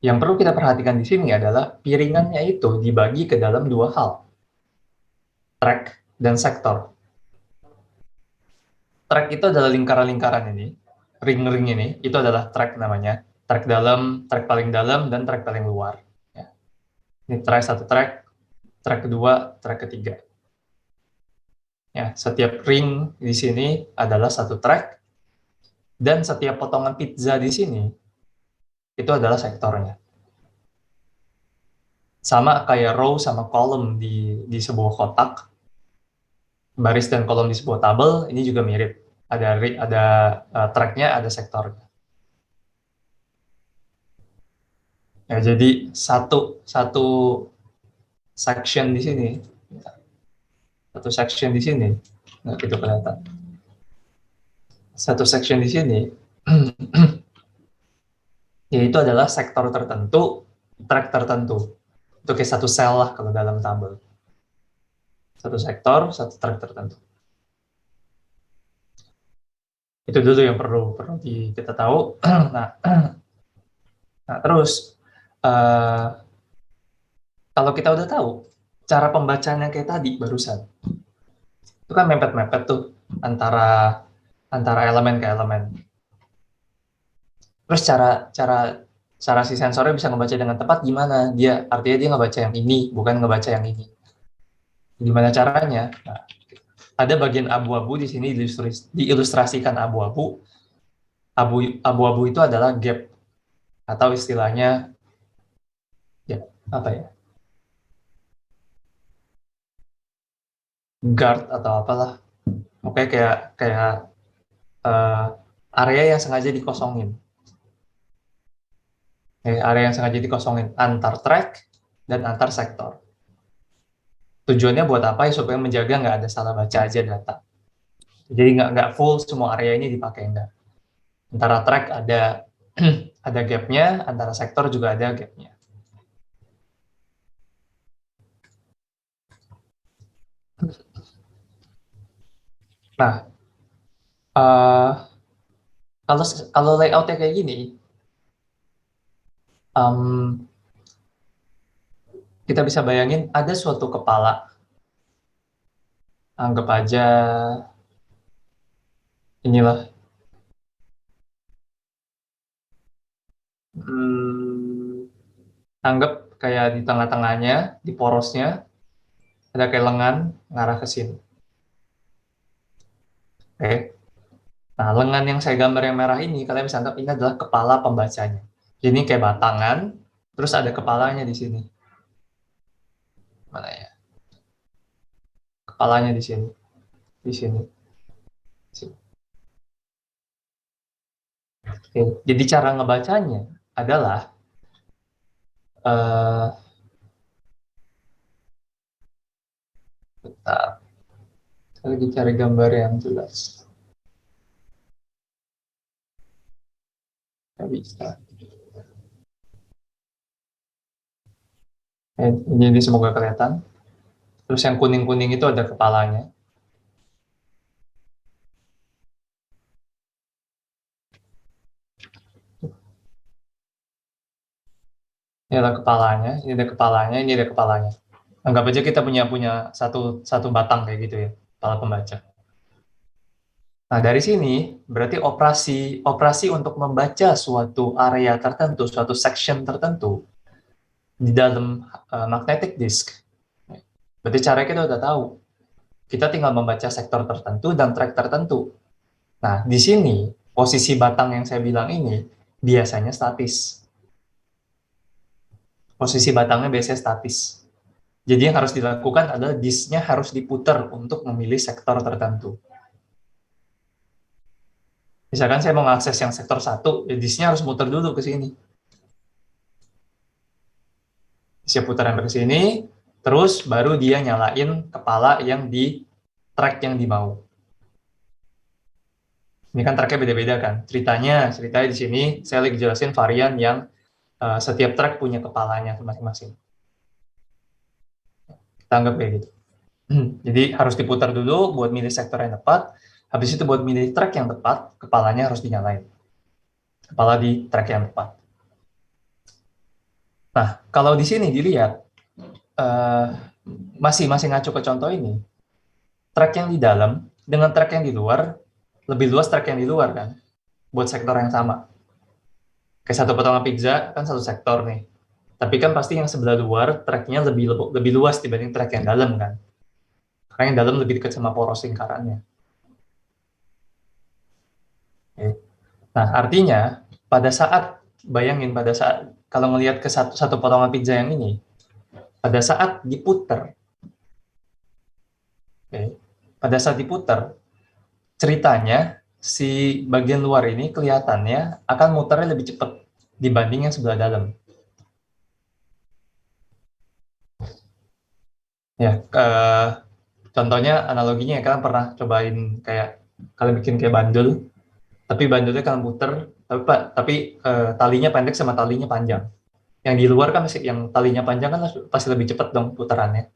Yang perlu kita perhatikan di sini adalah piringannya itu dibagi ke dalam dua hal, track dan sektor. Track itu adalah lingkaran-lingkaran ini, ring-ring ini, itu adalah track namanya. Track dalam, track paling dalam, dan track paling luar. Ya. Ini track satu track kedua, track ketiga. Ya, setiap ring di sini adalah satu track, dan setiap potongan pizza di sini itu adalah sektornya. Sama kayak row sama column di sebuah kotak, baris dan kolom di sebuah tabel, ini juga mirip. Ada tracknya, ada sektornya. Ya, jadi satu satu section di sini, satu section di sini, nggak gitu kelihatan. Satu section di sini, yaitu adalah sektor tertentu, track tertentu. Itu kayak satu sel lah kalau dalam tabel. Satu sektor, satu track tertentu. Itu dulu yang perlu kita tahu. Nah, nah terus uh, kalau kita udah tahu cara pembacanya kayak tadi barusan, itu kan mepet-mepet tuh antara antara elemen ke elemen. Terus cara cara cara si sensornya bisa ngebaca dengan tepat gimana? Artinya dia ngebaca yang ini, bukan ngebaca yang ini. Gimana caranya? Nah, ada bagian abu-abu di sini diilustrasikan abu-abu. Abu-abu itu adalah gap atau istilahnya ya apa ya? Guard atau apalah. Oke, kayak kayak eh, area yang sengaja dikosongin. Area yang sengaja dikosongin antar track dan antar sektor. Tujuannya buat apa ya? Supaya menjaga nggak ada salah baca aja data. Jadi nggak full semua area ini dipakai, enggak. Antara track ada ada gapnya, antara sektor juga ada gapnya. Nah, uh, kalau kalau layoutnya kayak gini, um, kita bisa bayangin ada suatu kepala, anggap aja inilah, hmm, anggap kayak di tengah-tengahnya, di porosnya, ada kayak lengan ngarah ke sini. Oke. Nah, lengan yang saya gambar yang merah ini, kalian bisa anggap ini adalah kepala pembacanya. Jadi ini kayak batangan, terus ada kepalanya di sini. Mana ya? Kepalanya di sini, di sini. Sini. Oke. Jadi cara ngebacanya adalah eh bentar, saya lagi cari gambar yang jelas. Nggak bisa. Ini semoga kelihatan. Terus yang kuning-kuning itu ada kepalanya. Ini ada kepalanya, ini ada kepalanya, ini ada kepalanya. Anggap aja kita punya punya satu satu batang kayak gitu ya, kepala pembaca. Nah, dari sini berarti operasi operasi untuk membaca suatu area tertentu, suatu section tertentu di dalam magnetic disk. Berarti cara kita udah tahu. Kita tinggal membaca sektor tertentu dan track tertentu. Nah, di sini posisi batang yang saya bilang ini biasanya statis. Posisi batangnya biasanya statis. Jadi yang harus dilakukan adalah disknya harus diputar untuk memilih sektor tertentu. Misalkan saya mau mengakses yang sektor 1, ya disknya harus muter dulu ke sini. Saya putar sampai ke sini, terus baru dia nyalain kepala yang di track yang dimau. Ini kan tracknya beda-beda kan. Ceritanya di sini saya lagi jelasin varian yang setiap track punya kepalanya masing-masing. Kita anggap kayak gitu. Jadi harus diputar dulu buat milih sektor yang tepat. Habis itu buat milih track yang tepat, kepalanya harus dinyalain. Kepala di track yang tepat. Nah, kalau di sini dilihat, masih ngacu ke contoh ini, track yang di dalam dengan track yang di luar, lebih luas track yang di luar kan, buat sektor yang sama. Kayak satu potongan pizza kan satu sektor nih, tapi kan pasti yang sebelah luar tracknya lebih luas dibanding track yang dalam kan, karena yang dalam lebih dekat sama poros lingkarannya. Oke. Nah, artinya pada saat, bayangin pada saat kalau ngelihat ke satu potongan pizza yang ini, pada saat diputer, oke, pada saat diputer, ceritanya si bagian luar ini kelihatannya akan muternya lebih cepat dibanding yang sebelah dalam. Ya, contohnya analoginya kalian pernah cobain kayak kalian bikin kayak bandul, tapi bandulnya kalian puter, tapi talinya pendek sama talinya panjang. Yang di luar kan masih, yang talinya panjang kan pasti lebih cepat dong putarannya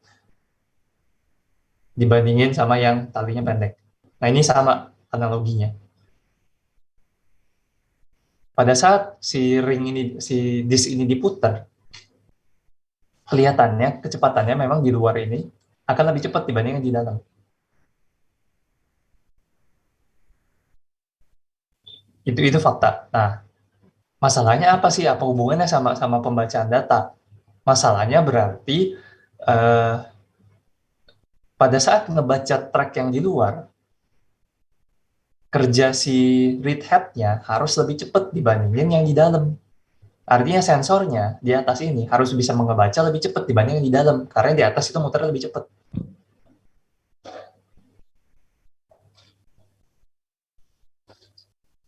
dibandingin sama yang talinya pendek. Nah, ini sama analoginya. Pada saat si ring ini, si disk ini diputar, kelihatannya kecepatannya memang di luar ini akan lebih cepat dibanding yang di dalam. Itu fakta. Nah, masalahnya apa sih? Apa hubungannya sama pembacaan data? Masalahnya berarti eh, pada saat ngebaca track yang di luar, kerja si read head-nya harus lebih cepat dibandingin yang di dalam. Artinya sensornya di atas ini harus bisa mengebaca lebih cepat dibanding yang di dalam, karena di atas itu muter lebih cepat.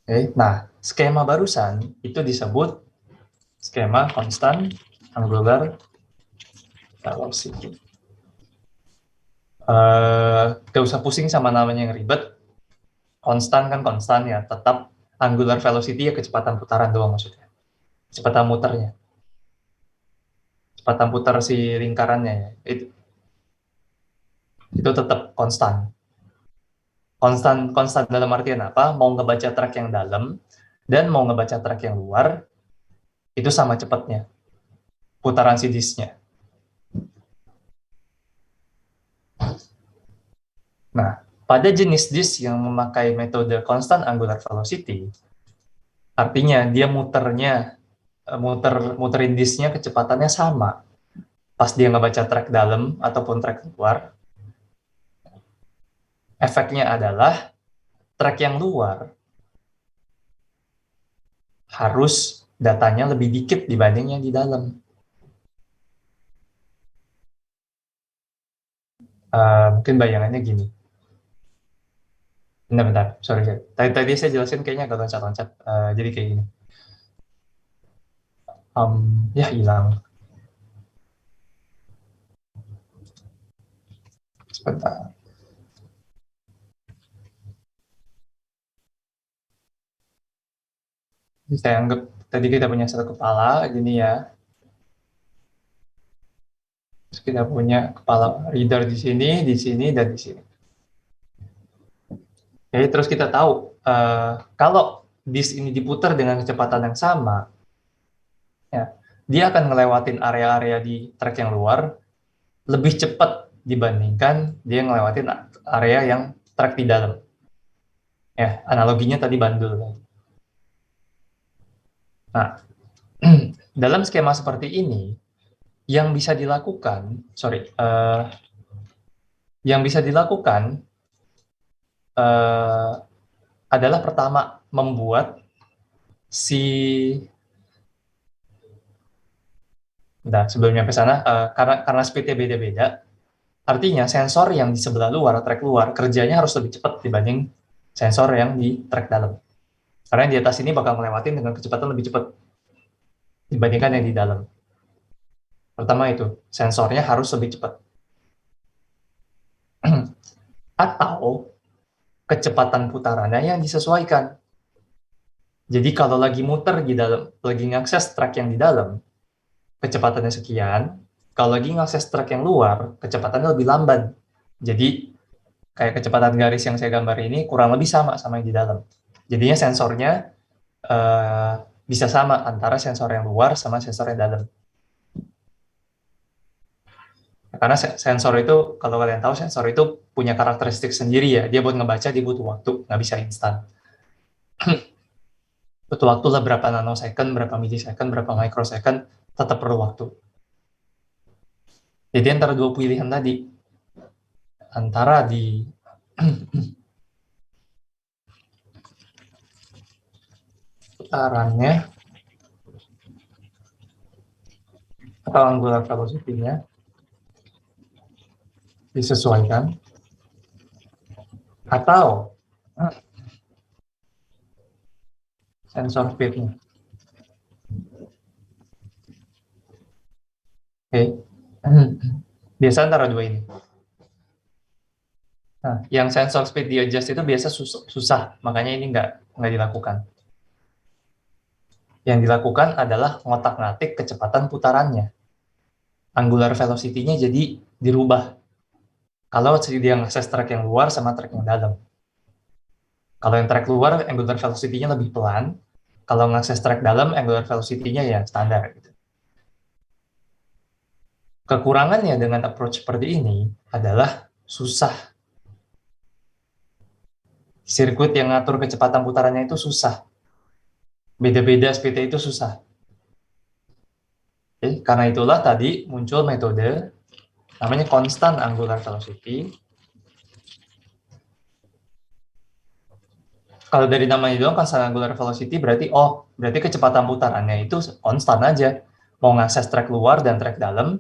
Oke, nah skema barusan itu disebut skema constant angular velocity. Gak usah pusing sama namanya yang ribet. Konstan kan konstan ya, tetap angular velocity ya kecepatan putaran doang maksudnya. Kecepatan muternya. Kecepatan putar si lingkarannya ya. Itu tetap konstan. Konstan dalam artian apa? Mau ngebaca track yang dalam dan mau ngebaca track yang luar, itu sama cepatnya. Putaran si disknya. Nah, pada jenis disk yang memakai metode constant angular velocity, artinya dia muterin disknya kecepatannya sama pas dia ngebaca track dalam ataupun track luar. Efeknya adalah track yang luar harus datanya lebih dikit dibanding yang di dalam. Mungkin bayangannya gini. Bentar, sorry. Tadi saya jelasin kayaknya agak loncat-loncat. Jadi kayak gini. Ya hilang. Sebentar. Saya anggap tadi kita punya satu kepala, gini ya. Terus kita punya kepala reader di sini, dan di sini. Oke, terus kita tahu, kalau disk ini diputar dengan kecepatan yang sama, ya, dia akan ngelewatin area-area di track yang luar lebih cepat dibandingkan dia ngelewatin area yang track di dalam. Ya, analoginya tadi bandul. Nah, dalam skema seperti ini, yang bisa dilakukan, yang bisa dilakukan adalah pertama membuat si, nah sebelum nyampe sana, karena speednya beda-beda, artinya sensor yang di sebelah luar, track luar, kerjanya harus lebih cepat dibanding sensor yang di track dalam. Karena yang di atas ini bakal melewatin dengan kecepatan lebih cepat dibandingkan yang di dalam. Pertama itu, sensornya harus lebih cepat. Atau kecepatan putarannya yang disesuaikan. Jadi kalau lagi muter di dalam, lagi ngakses track yang di dalam, kecepatannya sekian. Kalau lagi ngakses track yang luar, kecepatannya lebih lambat. Jadi kayak kecepatan garis yang saya gambar ini kurang lebih sama yang di dalam. Jadinya sensornya bisa sama antara sensor yang luar sama sensor yang dalam. Karena sensor itu, kalau kalian tahu, sensor itu punya karakteristik sendiri ya. Dia buat ngebaca, dia butuh waktu, nggak bisa instan. Butuh waktu lah berapa nanosecond, berapa millisecond, berapa microsecond, tetap perlu waktu. Jadi antara dua pilihan tadi, antara di putarannya atau angular velocity-nya disesuaikan, atau sensor speed-nya. Oke. Biasa antara dua ini. Nah, yang sensor speed di adjust itu biasa susah, makanya ini nggak dilakukan. Yang dilakukan adalah ngotak-ngatik kecepatan putarannya. Angular velocity-nya jadi dirubah. Kalau dia ngakses track yang luar sama track yang dalam. Kalau yang track luar, angular velocity-nya lebih pelan. Kalau ngakses track dalam, angular velocity-nya ya standar. Gitu. Kekurangannya dengan approach seperti ini adalah susah. Sirkuit yang ngatur kecepatan putarannya itu susah. Beda-beda speed itu susah. Oke, karena itulah tadi muncul metode namanya constant angular velocity. Kalau dari namanya doang constant angular velocity berarti berarti kecepatan putarannya itu konstan aja. Mau ngakses track luar dan track dalam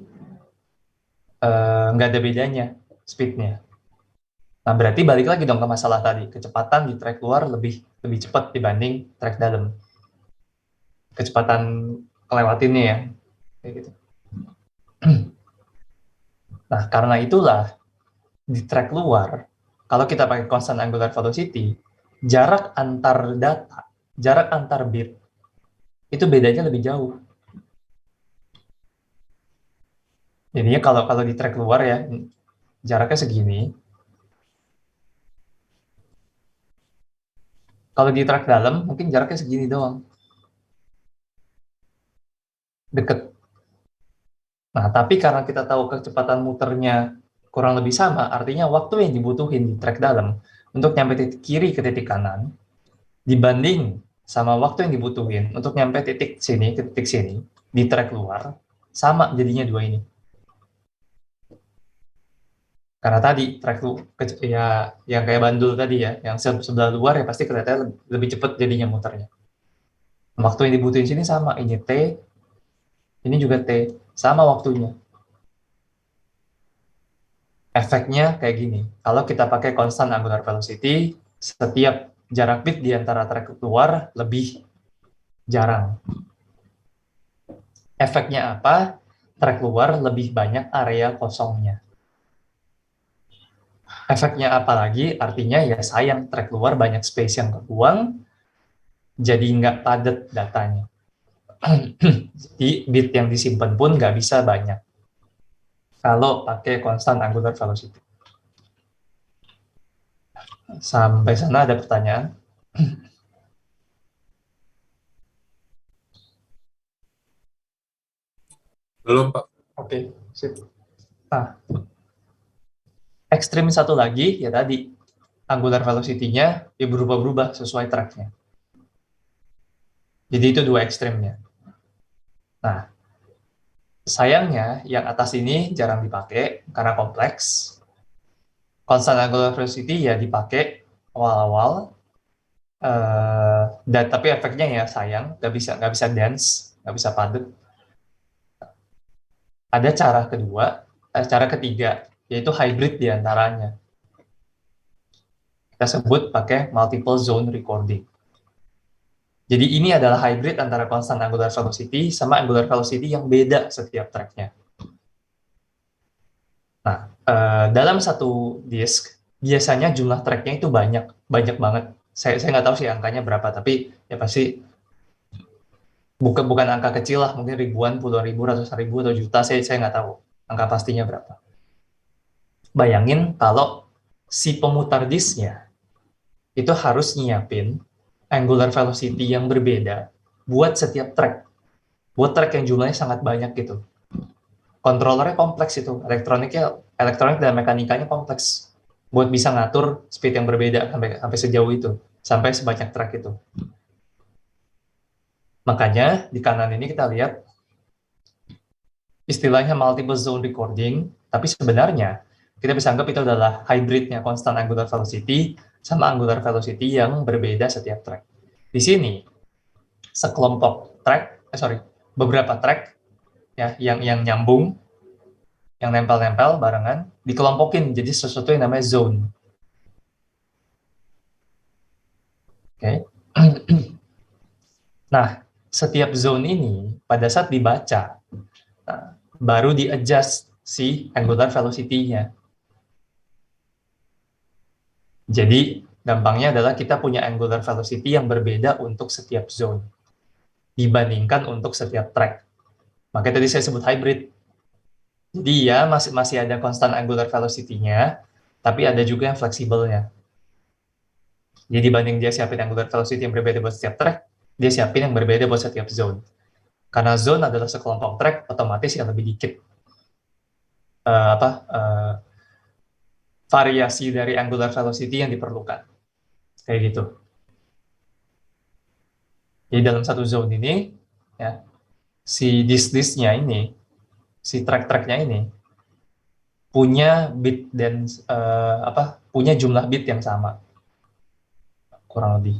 nggak ada bedanya speednya. Nah berarti balik lagi dong ke masalah tadi, kecepatan di track luar lebih cepat dibanding track dalam. Kecepatan kelewatinnya ya, kayak gitu. Nah karena itulah di track luar, kalau kita pakai constant angular velocity, jarak antar data, jarak antar bit, itu bedanya lebih jauh. Jadinya kalau di track luar ya, jaraknya segini. Kalau di track dalam, mungkin jaraknya segini doang. Deket. Nah, tapi karena kita tahu kecepatan muternya kurang lebih sama, artinya waktu yang dibutuhin di track dalam untuk nyampe titik kiri ke titik kanan, dibanding sama waktu yang dibutuhin untuk nyampe titik sini ke titik sini, di track luar, sama jadinya dua ini. Karena tadi track lu ya yang kayak bandul tadi ya, yang sebelah luar ya pasti kelihatannya lebih cepat jadinya muternya. Waktu yang dibutuhin sini sama, ini T, ini juga T, sama waktunya. Efeknya kayak gini, kalau kita pakai constant angular velocity, setiap jarak bit di antara track luar lebih jarang. Efeknya apa? Track luar lebih banyak area kosongnya. Efeknya apa lagi? Artinya ya sayang, track luar banyak space yang kebuang, jadi nggak padat datanya. Jadi bit yang disimpan pun nggak bisa banyak. Kalau pakai constant angular velocity. Sampai sana ada pertanyaan? Belum, Pak. Oke, sip. Nah, ekstrim satu lagi, ya tadi, angular velocity-nya ya berubah-berubah sesuai track-nya. Jadi itu dua ekstrimnya. Nah, sayangnya yang atas ini jarang dipakai karena kompleks. Constant angular velocity ya dipakai awal-awal, dan tapi efeknya ya sayang, nggak bisa dense, nggak bisa padat. Ada cara kedua, cara ketiga, yaitu hybrid diantaranya. Kita sebut pakai multiple zone recording. Jadi ini adalah hybrid antara constant angular velocity sama angular velocity yang beda setiap track-nya. Nah, dalam satu disk, biasanya jumlah track-nya itu banyak banget. Saya nggak tahu sih angkanya berapa, tapi ya pasti bukan angka kecil lah, mungkin ribuan, puluhan ribu, ratusan ribu, atau juta, saya nggak tahu angka pastinya berapa. Bayangin kalau si pemutar disknya itu harus nyiapin angular velocity yang berbeda buat setiap track. Buat track yang jumlahnya sangat banyak gitu. controllernya kompleks itu, elektronik dan mekanikanya kompleks buat bisa ngatur speed yang berbeda sampai sejauh itu, sampai sebanyak track itu. Makanya di kanan ini kita lihat istilahnya multiple zone recording, tapi sebenarnya kita bisa anggap itu adalah hybridnya constant angular velocity sama angular velocity yang berbeda setiap track. Di sini sekelompok beberapa track ya yang nyambung, yang nempel-nempel barengan dikelompokin jadi sesuatu yang namanya zone. Oke. Nah, setiap zone ini pada saat dibaca, nah, baru di-adjust si angular velocity-nya. Jadi, gampangnya adalah kita punya angular velocity yang berbeda untuk setiap zone dibandingkan untuk setiap track. Makanya tadi saya sebut hybrid. Jadi ya masih ada constant angular velocity-nya, tapi ada juga yang fleksibelnya. Jadi dibanding dia siapin angular velocity yang berbeda buat setiap track, dia siapin yang berbeda buat setiap zone. Karena zone adalah sekelompok track, otomatis yang lebih dikit variasi dari angular velocity yang diperlukan. Kayak gitu. Jadi dalam satu zone ini, ya, si disk-disknya ini, si track-tracknya ini, punya bit dan punya jumlah bit yang sama, kurang lebih.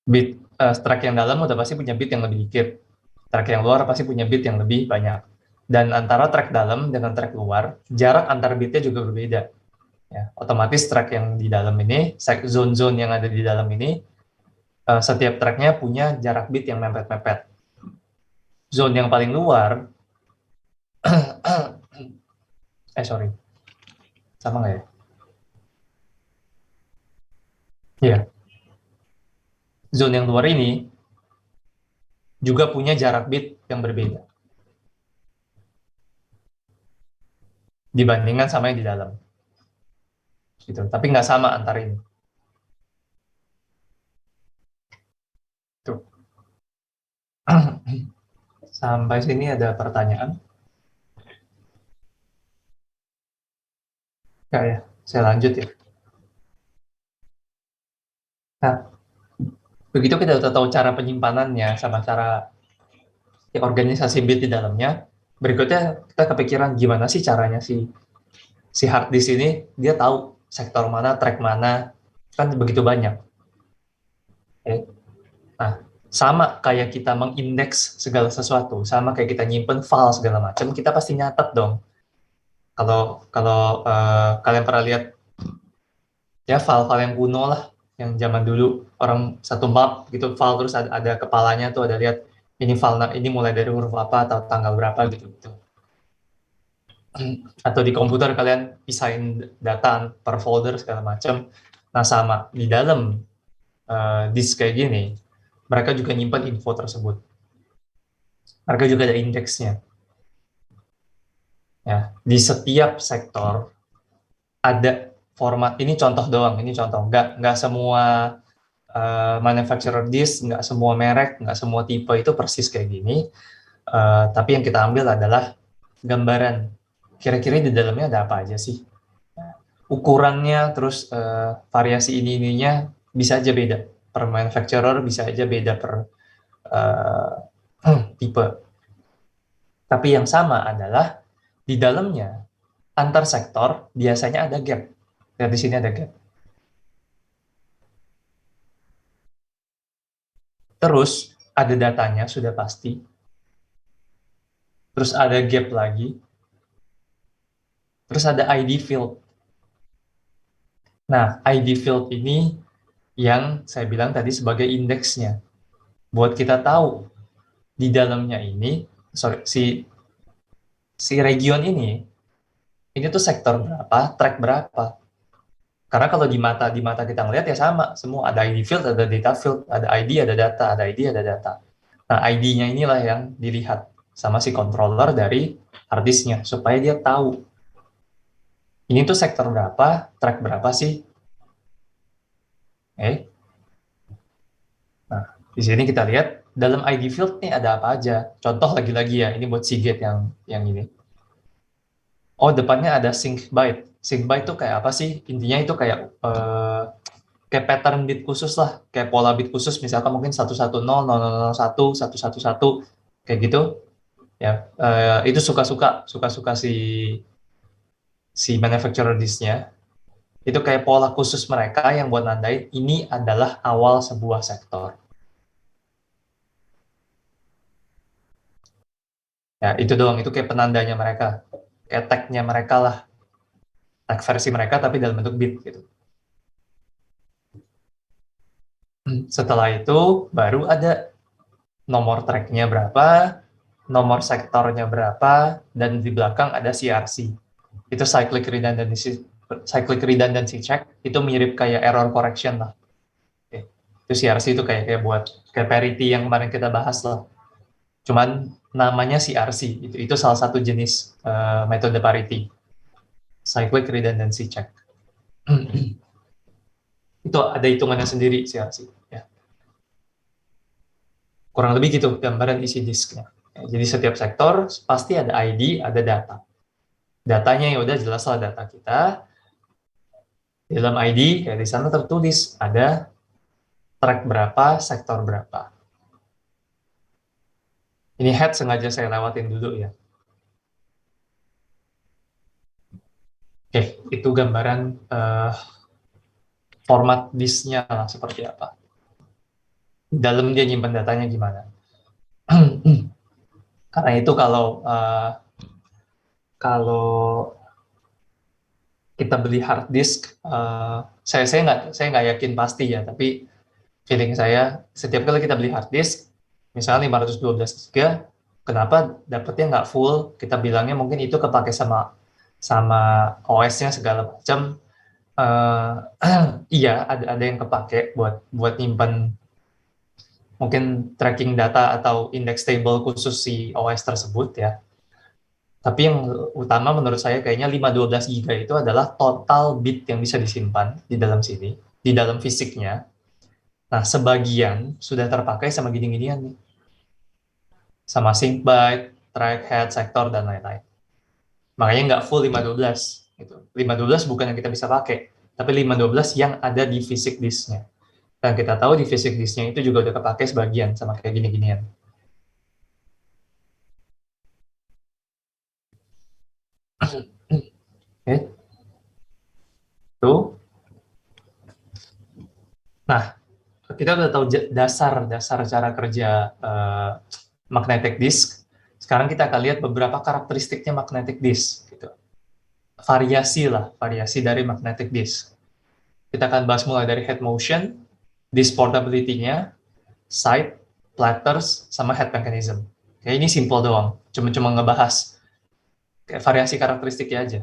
Bit track yang dalam udah pasti punya bit yang lebih dikit. Track yang luar pasti punya bit yang lebih banyak. Dan antara track dalam dengan track luar, jarak antar bitnya juga berbeda. Ya, otomatis track yang di dalam ini, zone-zone yang ada di dalam ini, setiap tracknya punya jarak bit yang mepet-mepet. Zone yang paling luar, sama nggak ya? Iya, zone yang luar ini juga punya jarak bit yang berbeda dibandingkan sama yang di dalam. Gitu. Tapi nggak sama antar ini. Tuh. Sampai sini ada pertanyaan? Nggak ya? Saya lanjut ya. Nah, begitu kita udah tahu cara penyimpanannya sama cara ya, organisasi bit di dalamnya, berikutnya kita kepikiran gimana sih caranya si hard disk ini dia tahu sektor mana, track mana, kan begitu banyak. Okay. Nah, sama kayak kita mengindeks segala sesuatu, sama kayak kita nyimpen file segala macam, kita pasti nyatet dong. Kalau kalau kalian pernah lihat ya file-file yang kuno lah, yang zaman dulu orang satu map gitu file terus ada kepalanya tuh ada lihat ini file ini mulai dari huruf apa atau tanggal berapa gitu. Atau di komputer kalian pisahin data per folder segala macam. Nah sama di dalam disk kayak gini, mereka juga nyimpan info tersebut. Mereka juga ada indeksnya. Ya, di setiap sektor ada format. Ini contoh doang. Ini contoh. Nggak semua manufacturer disk, nggak semua merek, nggak semua tipe itu persis kayak gini. Tapi yang kita ambil adalah gambaran. Kira-kira di dalamnya ada apa aja sih? Ukurannya, terus variasi ininya bisa aja beda. Per manufacturer bisa aja beda per tipe. Tapi yang sama adalah di dalamnya antar sektor biasanya ada gap. Lihat di sini ada gap. Terus ada datanya sudah pasti. Terus ada gap lagi. Terus ada ID field. Nah, ID field ini yang saya bilang tadi sebagai indeksnya. Buat kita tahu di dalamnya ini, si region ini tuh sektor berapa, track berapa. Karena kalau di mata kita ngelihat ya sama, semua ada ID field, ada data field, ada ID, ada data, ada ID, ada data. Nah, ID-nya inilah yang dilihat sama si controller dari hard disk-nya supaya dia tahu ini tuh sektor berapa, track berapa sih. Nah, di sini kita lihat dalam ID field nih ada apa aja. Contoh lagi-lagi ya, ini buat Seagate yang ini. Oh, depannya ada sync byte. Sync byte itu kayak apa sih? Intinya itu kayak pattern bit khusus lah, kayak pola bit khusus, misalkan mungkin 110, 0001, 111, kayak gitu. Ya, itu suka-suka si si manufacturer disknya. Itu kayak pola khusus mereka yang buat nandain ini adalah awal sebuah sektor. Ya, itu doang, itu kayak penandanya mereka. Kayak tag-nya mereka lah. Tag versi mereka tapi dalam bentuk bit gitu. Setelah itu baru ada nomor track-nya berapa, nomor sektornya berapa, dan di belakang ada CRC. Itu cyclic redundancy check, itu mirip kayak error correction lah. Oke. Itu CRC itu kayak buat kayak parity yang kemarin kita bahas lah. Cuman namanya CRC, itu salah satu jenis metode parity. Cyclic redundancy check. Itu ada hitungannya sendiri CRC. Ya. Kurang lebih gitu gambaran isi disknya. Ya, jadi setiap sektor pasti ada ID, ada data. Datanya ya udah jelas lah data kita. Di dalam ID, kayak di sana tertulis ada track berapa, sektor berapa. Ini head sengaja saya lewatin dulu ya. Oke, itu gambaran format disknya lah seperti apa. Di dalam dia nyimpan datanya gimana. Karena itu kalau kita beli hard disk, saya nggak yakin pasti ya, tapi feeling saya setiap kali kita beli hard disk, misalnya 512 GB, kenapa dapetnya nggak full? Kita bilangnya mungkin itu kepake sama OS-nya segala macam. Iya, ada yang kepake buat nyimpan mungkin tracking data atau index table khusus si OS tersebut ya. Tapi yang utama menurut saya kayaknya 512 GB itu adalah total bit yang bisa disimpan di dalam sini, di dalam fisiknya. Nah, sebagian sudah terpakai sama gini-ginian nih. Sama sync byte, track head, sektor, dan lain-lain. Makanya nggak full 512. Gitu. 512 bukan yang kita bisa pakai, tapi 512 yang ada di fisik disknya. Dan kita tahu di fisik disknya itu juga udah kepakai sebagian sama kayak gini-ginian. Oke, tuh. Nah, kita udah tahu dasar cara kerja magnetic disk. Sekarang kita akan lihat beberapa karakteristiknya magnetic disk. Gitu. Variasi dari magnetic disk. Kita akan bahas mulai dari head motion, disk portability-nya, side, platters, sama head mechanism. Kayak ini simple doang, cuma ngebahas kayak variasi karakteristiknya aja.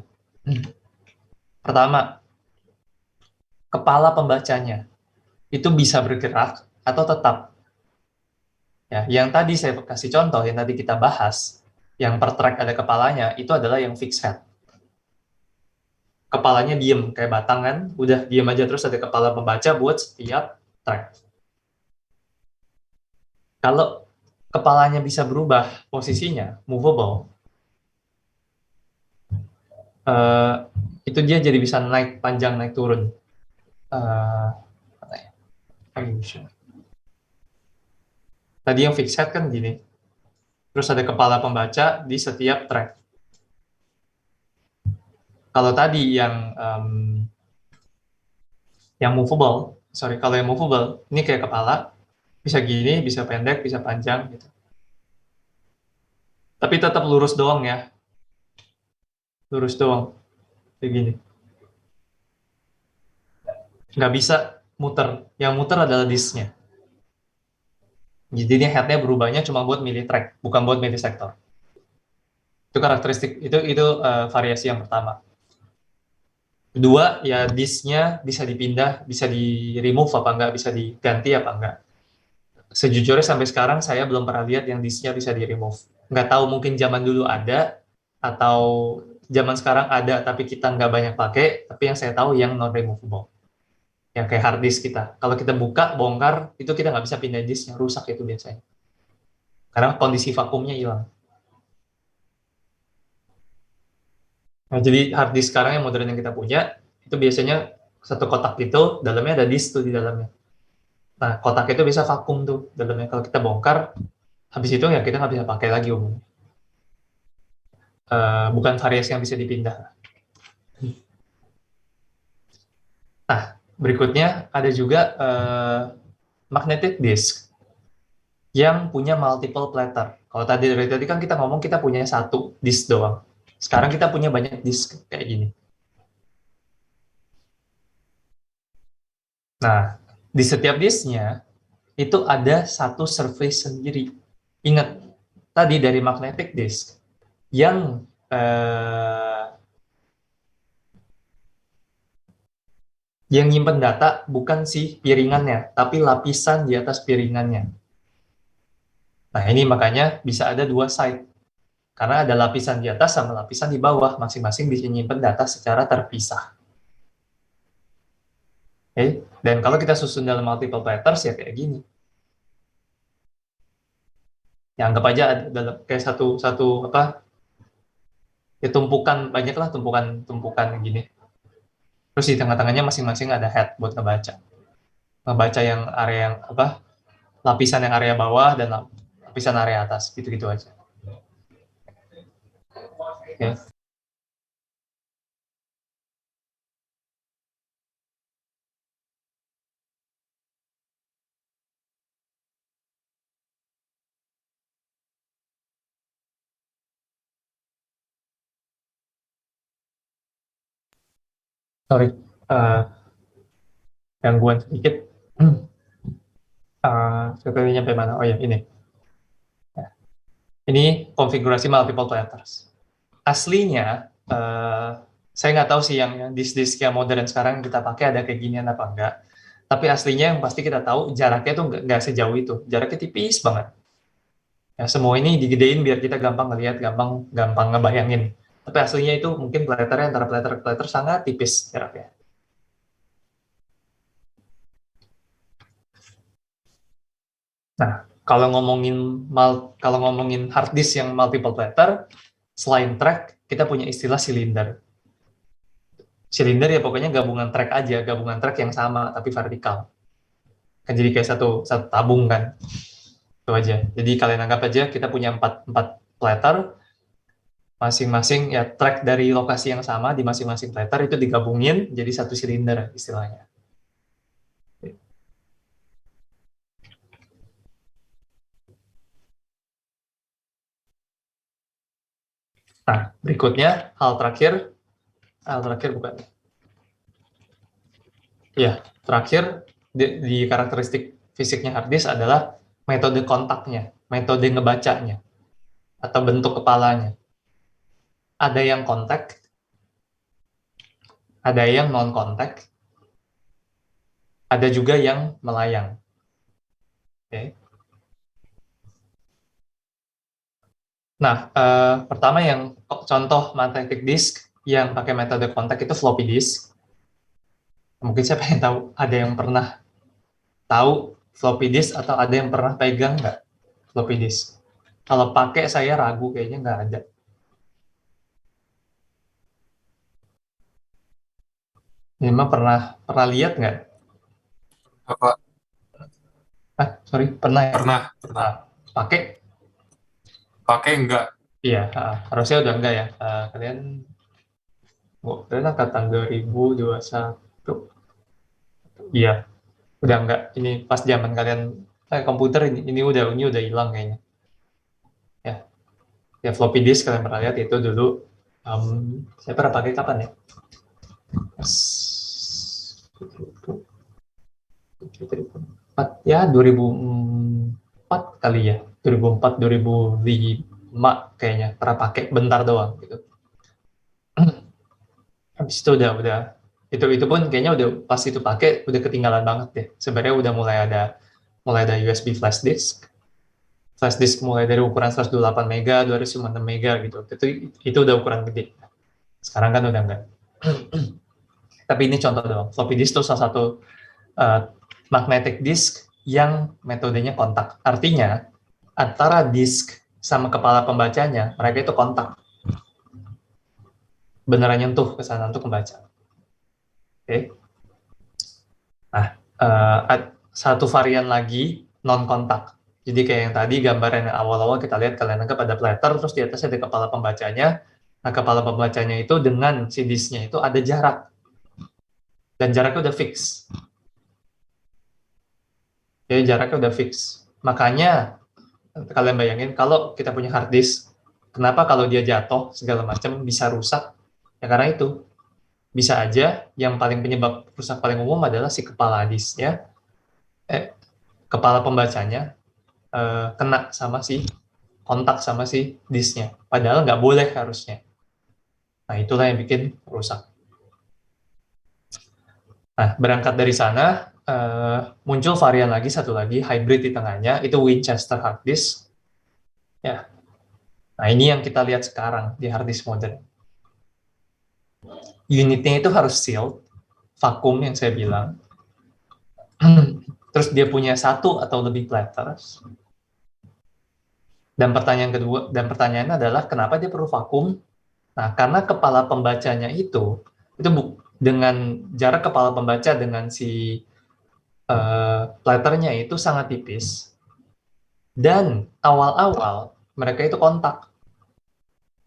Pertama, kepala pembacanya itu bisa bergerak atau tetap. Ya, yang tadi saya kasih contoh, yang tadi kita bahas, yang per track ada kepalanya, itu adalah yang fixed head. Kepalanya diem, kayak batang kan, udah diem aja terus ada kepala pembaca buat setiap track. Kalau kepalanya bisa berubah posisinya, movable, itu dia jadi bisa naik panjang, naik turun. Tadi yang fixed head kan gini, terus ada kepala pembaca di setiap track. Kalau tadi yang movable, kalau yang movable, ini kayak kepala, bisa gini, bisa pendek, bisa panjang, gitu. Tapi tetap lurus doang ya, lurus doang, kayak gini. Nggak bisa muter, yang muter adalah disknya. Jadi ini headnya berubahnya cuma buat milih track, bukan buat milih sektor. Itu karakteristik, itu variasi yang pertama. Kedua, ya disknya bisa dipindah, bisa di-remove apa enggak, bisa diganti apa enggak. Sejujurnya sampai sekarang saya belum pernah lihat yang disknya bisa di-remove. Nggak tahu mungkin zaman dulu ada, atau zaman sekarang ada tapi kita nggak banyak pakai, tapi yang saya tahu yang non-removable. Yang kayak hard disk kita. Kalau kita buka, bongkar, itu kita nggak bisa pindah disknya, rusak itu biasanya. karena kondisi vakumnya hilang. Nah, jadi hard disk sekarang yang modern yang kita punya, itu biasanya satu kotak itu, dalamnya ada disk tuh di dalamnya. Nah, kotak itu bisa vakum tuh dalamnya. Kalau kita bongkar, habis itu ya kita nggak bisa pakai lagi umumnya. Bukan variasi yang bisa dipindah. Nah, berikutnya ada juga magnetic disk yang punya multiple platter. Kalau dari tadi kan kita ngomong kita punya satu disk doang. Sekarang kita punya banyak disk kayak gini. Nah, di setiap disknya itu ada satu surface sendiri. Ingat, tadi dari magnetic disk yang nyimpen data bukan si piringannya, tapi lapisan di atas piringannya. Nah, ini makanya bisa ada dua side. Karena ada lapisan di atas sama lapisan di bawah, masing-masing bisa nyimpen data secara terpisah. Okay? Dan kalau kita susun dalam multiple platters ya kayak gini. Ya, anggap aja ada kayak satu apa? Ya tumpukan, banyaklah tumpukan gini. Terus di tengah-tengahnya masing-masing ada head buat ngebaca. Ngebaca yang area yang apa? Lapisan yang area bawah dan lapisan area atas, gitu-gitu aja. Okay. Sorry, gangguan sedikit. Seperti nyampe mana? Oh ya, ini. Ini konfigurasi multiple platters. Aslinya, saya nggak tahu sih yang disk-disk yang modern sekarang kita pakai ada kayak ginian apa enggak. Tapi aslinya yang pasti kita tahu jaraknya tuh nggak sejauh itu. Jaraknya tipis banget. Ya, semua ini digedein biar kita gampang ngelihat, gampang ngebayangin. Tapi aslinya itu mungkin platternya antara platter ke platter sangat tipis jaraknya. Nah, kalau ngomongin hard disk yang multiple platter, selain track, kita punya istilah silinder. Silinder ya pokoknya gabungan track aja, gabungan track yang sama tapi vertikal. Kan jadi kayak satu tabung kan. Itu aja. Jadi kalian anggap aja kita punya empat platter, masing-masing ya track dari lokasi yang sama di masing-masing platter itu digabungin jadi satu silinder istilahnya. Nah, berikutnya hal terakhir bukan. Ya, terakhir di karakteristik fisiknya hard disk adalah metode kontaknya, metode ngebacanya, atau bentuk kepalanya. Ada yang kontak, ada yang non-kontak, ada juga yang melayang. Okay. Nah, pertama yang contoh magnetic disk yang pakai metode kontak itu floppy disk. Mungkin saya pengen tahu, ada yang pernah tahu floppy disk atau ada yang pernah pegang nggak floppy disk? Kalau pakai saya ragu kayaknya nggak ada. Ini mah pernah lihat nggak? Apa? Sorry, pernah ya? Pernah. Pakai? Pakai enggak? Iya, harusnya udah enggak ya. Kalian angkatan 2021. Iya, udah enggak. Ini pas zaman kalian komputer ini udah hilang kayaknya. Ya, ya floppy disk kalian pernah lihat itu dulu. Saya pernah pakai kapan ya? Ya 2004 kali ya, 2004 2005 kayaknya pernah pakai bentar doang gitu. Habis itu udah itu pun kayaknya udah pas itu pakai udah ketinggalan banget deh. Sebenarnya udah mulai ada USB flash disk mulai dari ukuran 128 mega 256 mega gitu. Itu udah ukuran gede. Sekarang kan udah enggak. Tapi ini contoh doang. Floppy disk itu salah satu magnetic disk yang metodenya kontak. Artinya antara disk sama kepala pembacanya, mereka itu kontak. Beneran nyentuh ke sana untuk membaca. Oke. Nah, satu varian lagi non-kontak. Jadi kayak yang tadi gambaran yang awal-awal kita lihat, kalian anggap ada platter, terus di atasnya ada kepala pembacanya. Nah, kepala pembacanya itu dengan si disknya itu ada jarak. Dan jaraknya udah fix. Jadi jaraknya udah fix. Makanya, kalian bayangin, kalau kita punya hard disk, kenapa kalau dia jatuh, segala macam, bisa rusak? Ya karena itu. Bisa aja, yang paling penyebab rusak paling umum adalah si kepala disknya, kepala pembacanya, kena sama si kontak sama si disknya. Padahal nggak boleh harusnya. Nah, itulah yang bikin rusak. Nah, berangkat dari sana, muncul varian lagi, satu lagi, hybrid di tengahnya, itu Winchester hard disk. Ya. Nah, ini yang kita lihat sekarang di hard disk modern. Unitnya itu harus sealed, vakum yang saya bilang. Terus dia punya satu atau lebih platters. Dan pertanyaannya adalah kenapa dia perlu vakum? Nah, karena kepala pembacanya itu dengan jarak kepala pembaca dengan si platternya itu sangat tipis. Dan awal-awal mereka itu kontak.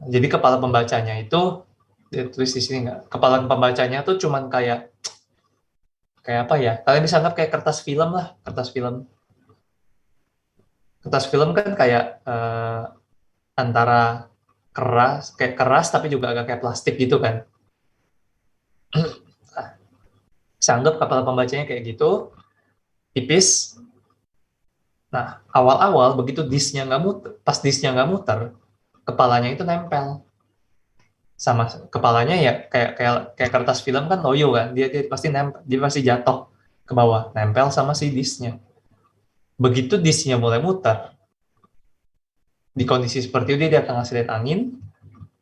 Jadi kepala pembacanya itu tulis di sini nggak? Kepala pembacanya tuh cuman kayak apa ya? Kalian bisa anggap kayak kertas film lah, kertas film. Kertas film kan kayak antara kayak keras tapi juga agak kayak plastik gitu kan. Saya anggap kepala pembacanya kayak gitu, tipis. Nah, awal-awal begitu disknya nggak muter, pas disknya nggak muter, kepalanya itu nempel sama kepalanya ya kayak kertas film kan loyo kan, dia pasti nempel, dia pasti jatuh ke bawah, nempel sama si disknya. Begitu disknya mulai muter, di kondisi seperti itu dia akan ngasih angin,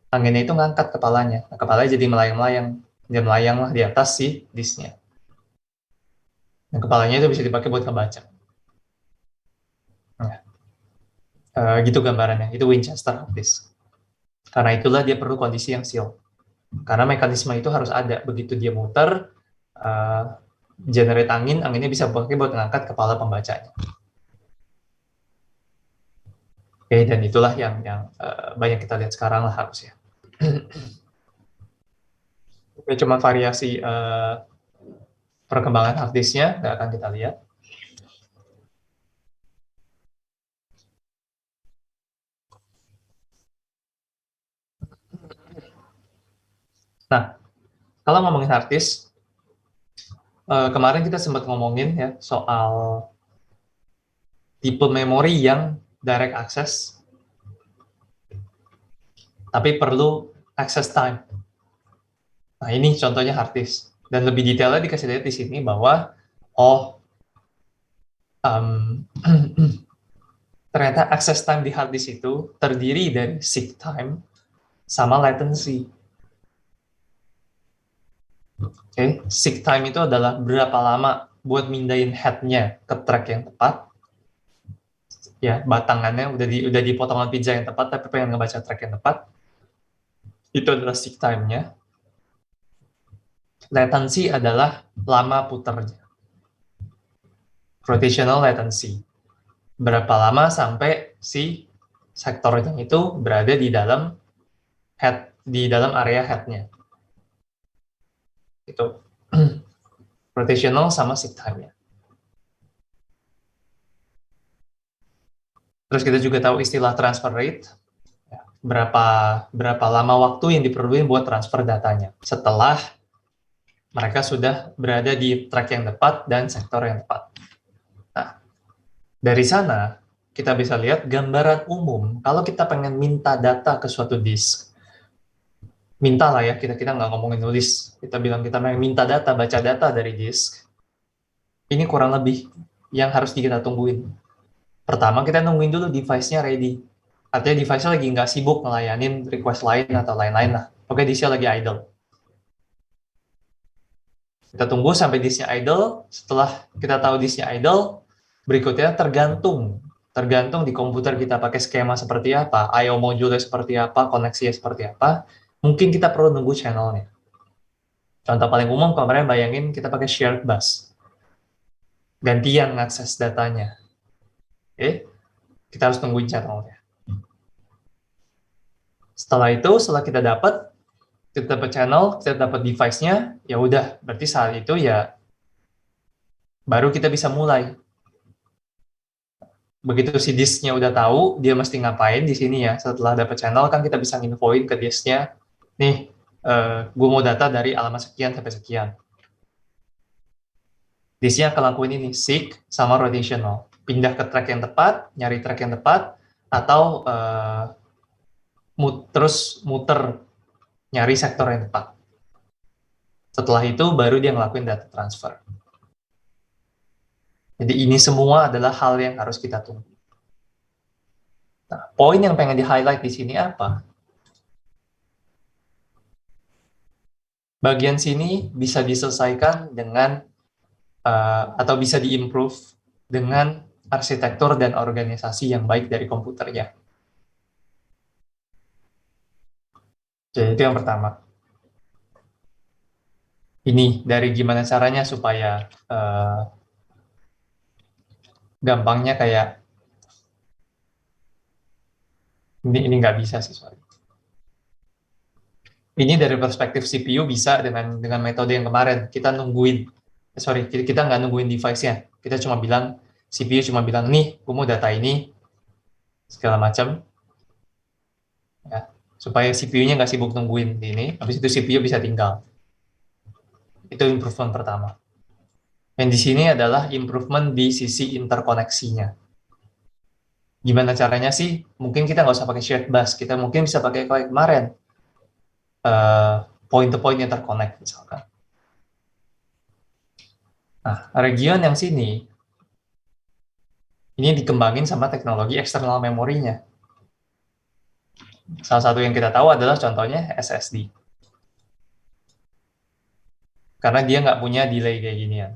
anginnya itu ngangkat kepalanya, nah, kepalanya jadi melayang-layang, dia melayang lah di atas si disknya. Dan kepalanya itu bisa dipakai buat ngebaca. Nah, gitu gambarannya, itu Winchester hard disk. Karena itulah dia perlu kondisi yang seal. Karena mekanisme itu harus ada. Begitu dia muter, generate angin, anginnya bisa pakai buat mengangkat kepala pembacanya. Oke, dan itulah yang banyak kita lihat sekarang lah harusnya. Oke, cuma variasi perkembangan hard disk-nya, nggak akan kita lihat. Nah, kalau ngomongin hard disk, kemarin kita sempat ngomongin ya soal tipe memori yang direct access, tapi perlu access time. Nah, ini contohnya hard disk. Dan lebih detailnya dikasih lihat di sini bahwa, ternyata access time di hard disk itu terdiri dari seek time sama latency. Oke, seek time itu adalah berapa lama buat mindahin head-nya ke track yang tepat. Ya, batangannya udah di potongan pizza yang tepat, tapi pengen ngebaca track yang tepat. Itu adalah seek time-nya. Latency adalah lama puternya. Rotational latency. Berapa lama sampai si sektornya itu berada di dalam area head-nya. Itu rotational sama seek time-nya. Terus kita juga tahu istilah transfer rate, berapa lama waktu yang diperlukan buat transfer datanya setelah mereka sudah berada di track yang tepat dan sektor yang tepat. Nah, dari sana kita bisa lihat gambaran umum kalau kita pengen minta data ke suatu disk. Minta lah ya, kita nggak ngomongin nulis. Kita bilang kita pengen minta data, baca data dari disk. Ini kurang lebih yang harus kita tungguin. Pertama, kita nungguin dulu device-nya ready. Artinya device-nya lagi nggak sibuk ngelayanin request lain atau lain-lain lah. Oke, disk-nya lagi idle. Kita tunggu sampai disk-nya idle. Setelah kita tahu disk-nya idle, berikutnya tergantung tergantung di komputer kita pakai skema seperti apa, I/O module seperti apa, koneksinya seperti apa, mungkin kita perlu nunggu channelnya. Contoh paling umum, kemarin bayangin kita pakai shared bus. Gantian ngakses datanya. Oke, kita harus nungguin channelnya. Setelah itu, setelah kita dapat channel, kita dapat device-nya, ya udah, berarti saat itu ya baru kita bisa mulai. Begitu si disknya udah tahu dia mesti ngapain di sini ya, setelah dapat channel kan kita bisa infoin ke disknya, nih gue mau data dari alamat sekian sampai sekian. Disknya akan lakuin ini, seek sama rotational, pindah ke track yang tepat, nyari track yang tepat, atau terus muter nyari sektor yang tepat. Setelah itu baru dia ngelakuin data transfer. Jadi ini semua adalah hal yang harus kita tunggu. Nah, poin yang pengen di-highlight di sini apa? Bagian sini bisa diselesaikan dengan atau bisa di-improve dengan arsitektur dan organisasi yang baik dari komputernya. Jadi itu yang pertama. Ini dari gimana caranya supaya gampangnya kayak ini nggak bisa sih soalnya. Ini dari perspektif CPU bisa dengan metode yang kemarin kita nungguin, kita nggak nungguin device-nya, kita cuma bilang CPU cuma bilang nih, gue mau data ini segala macam, ya, supaya CPU-nya nggak sibuk nungguin ini, habis itu CPU bisa tinggal. Itu improvement pertama. Yang di sini adalah improvement di sisi interkoneksinya. Gimana caranya sih? Mungkin kita nggak usah pakai shared bus, kita mungkin bisa pakai kayak kemarin, point-to-point interconnect misalkan. Nah, region yang sini, ini dikembangin sama teknologi eksternal memorinya. Salah satu yang kita tahu adalah contohnya SSD. Karena dia nggak punya delay kayak ginian.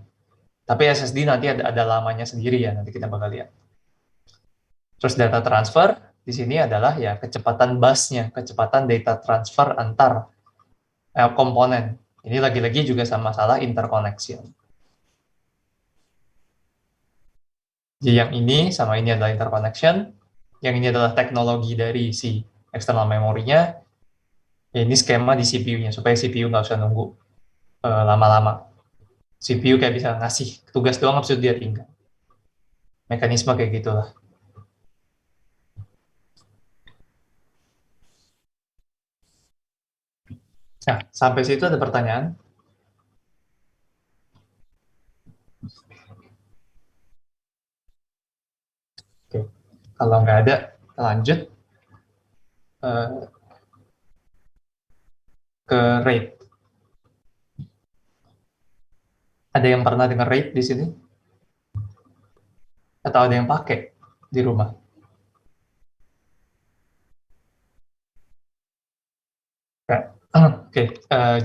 Tapi SSD nanti ada lamanya sendiri ya, nanti kita bakal lihat. Terus data transfer, di sini adalah ya kecepatan busnya, kecepatan data transfer antar komponen. Ini lagi-lagi juga sama masalah interconnection. Jadi yang ini sama ini adalah interconnection, yang ini adalah teknologi dari si external memorinya, ya ini skema di CPU-nya, supaya CPU nggak usah nunggu lama-lama. CPU kayak bisa ngasih tugas doang, habis itu dia tinggal. Mekanisme kayak gitulah. Nah, sampai situ ada pertanyaan? Oke. Kalau nggak ada, lanjut ke RAID. Ada yang pernah dengar RAID di sini? Atau ada yang pakai di rumah? Oke,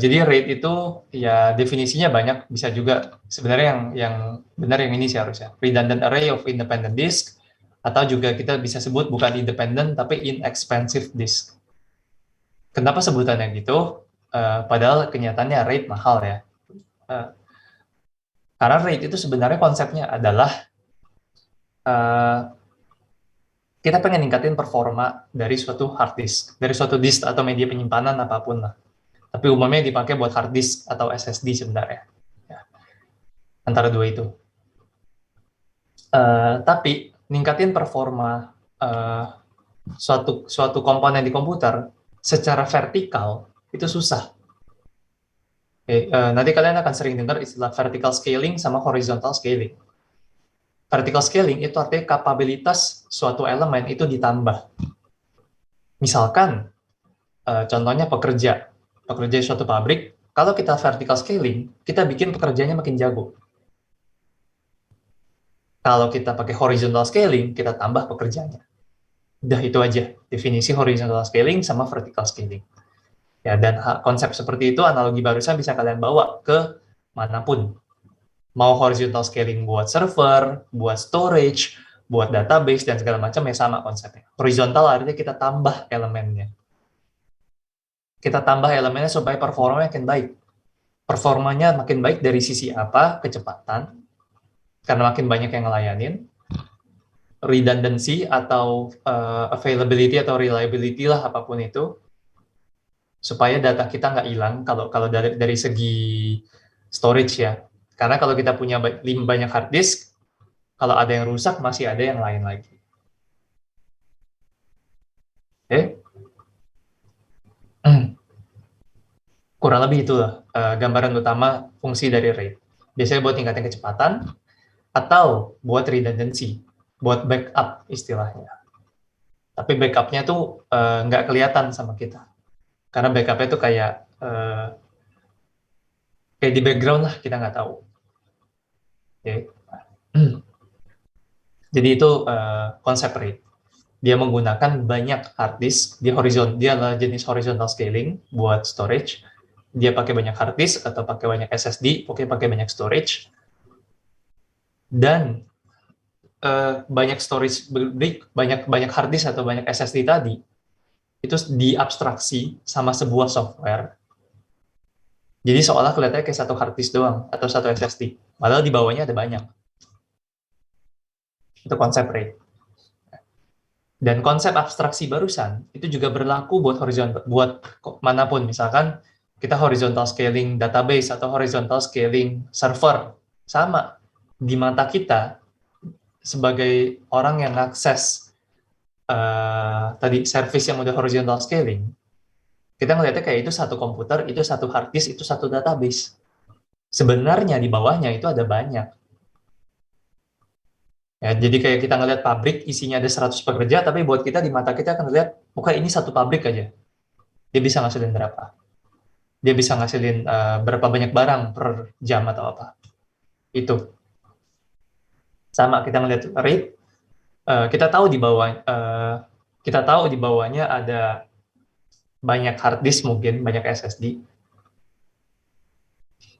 jadi RAID itu ya definisinya banyak, bisa juga sebenarnya yang benar yang ini sih harusnya, redundant array of independent disk, atau juga kita bisa sebut bukan independent tapi inexpensive disk. Kenapa sebutannya gitu? Padahal kenyataannya RAID mahal ya. Karena RAID itu sebenarnya konsepnya adalah kita pengen ningkatin performa dari suatu hard disk, dari suatu disk atau media penyimpanan apapun lah. Tapi umumnya dipakai buat hard disk atau SSD sebenarnya. Ya. Antara dua itu. Tapi ningkatin performa suatu komponen di komputer secara vertikal itu susah. Nanti kalian akan sering dengar istilah vertical scaling sama horizontal scaling. Vertical scaling itu artinya kapabilitas suatu elemen itu ditambah. Misalkan, contohnya pekerja di suatu pabrik, kalau kita vertical scaling, kita bikin pekerjanya makin jago. Kalau kita pakai horizontal scaling, kita tambah pekerjanya. Udah itu aja, definisi horizontal scaling sama vertical scaling. Ya, dan konsep seperti itu, analogi barusan bisa kalian bawa ke manapun. Mau horizontal scaling buat server, buat storage, buat database dan segala macam ya sama konsepnya. Horizontal artinya kita tambah elemennya. Kita tambah elemennya supaya performanya makin baik. Performanya makin baik dari sisi apa? Kecepatan, karena makin banyak yang ngelayanin. Redundancy atau availability atau reliability lah apapun itu, supaya data kita nggak hilang kalau dari segi storage ya. Karena kalau kita punya banyak hard disk, kalau ada yang rusak masih ada yang lain lagi. Oke? Kurang lebih itulah gambaran utama fungsi dari RAID. Biasanya buat tingkatin kecepatan atau buat redundancy, buat backup istilahnya. Tapi backupnya tuh nggak kelihatan sama kita. Karena backupnya tuh kayak di background lah, kita nggak tahu. Oke. Jadi itu konsep RAID. Dia menggunakan banyak hard disk, dia adalah jenis horizontal scaling buat storage. Dia pakai banyak hard disk atau pakai banyak SSD, pakai banyak storage. Dan banyak storage, banyak hard disk atau banyak SSD tadi, itu diabstraksi sama sebuah software. Jadi seolah kelihatannya kayak satu hard disk doang, atau satu SSD. Padahal di bawahnya ada banyak. Itu konsep RAID. Dan konsep abstraksi barusan itu juga berlaku buat horizontal, buat manapun. Misalkan kita horizontal scaling database atau horizontal scaling server, sama di mata kita sebagai orang yang akses tadi service yang udah horizontal scaling, kita ngelihatnya kayak itu satu komputer, itu satu hard disk, itu satu database. Sebenarnya di bawahnya itu ada banyak. Ya, jadi kayak kita ngelihat pabrik isinya ada 100 pekerja, tapi buat kita di mata kita akan lihat, oke ini satu pabrik aja. Dia bisa ngasilin berapa? Dia bisa ngasilin berapa banyak barang per jam atau apa? Itu. Sama kita ngelihat rate, kita tahu kita tahu di bawahnya ada banyak hard disk mungkin, banyak SSD.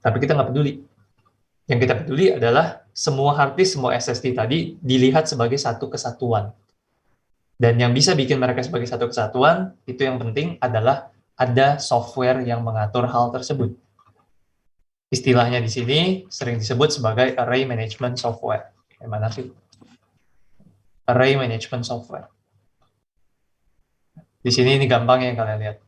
Tapi kita nggak peduli. Yang kita peduli adalah semua hard disk, semua SSD tadi dilihat sebagai satu kesatuan. Dan yang bisa bikin mereka sebagai satu kesatuan, itu yang penting adalah ada software yang mengatur hal tersebut. Istilahnya di sini sering disebut sebagai array management software. Gimana sih? Array management software. Di sini ini gampang yang kalian lihat.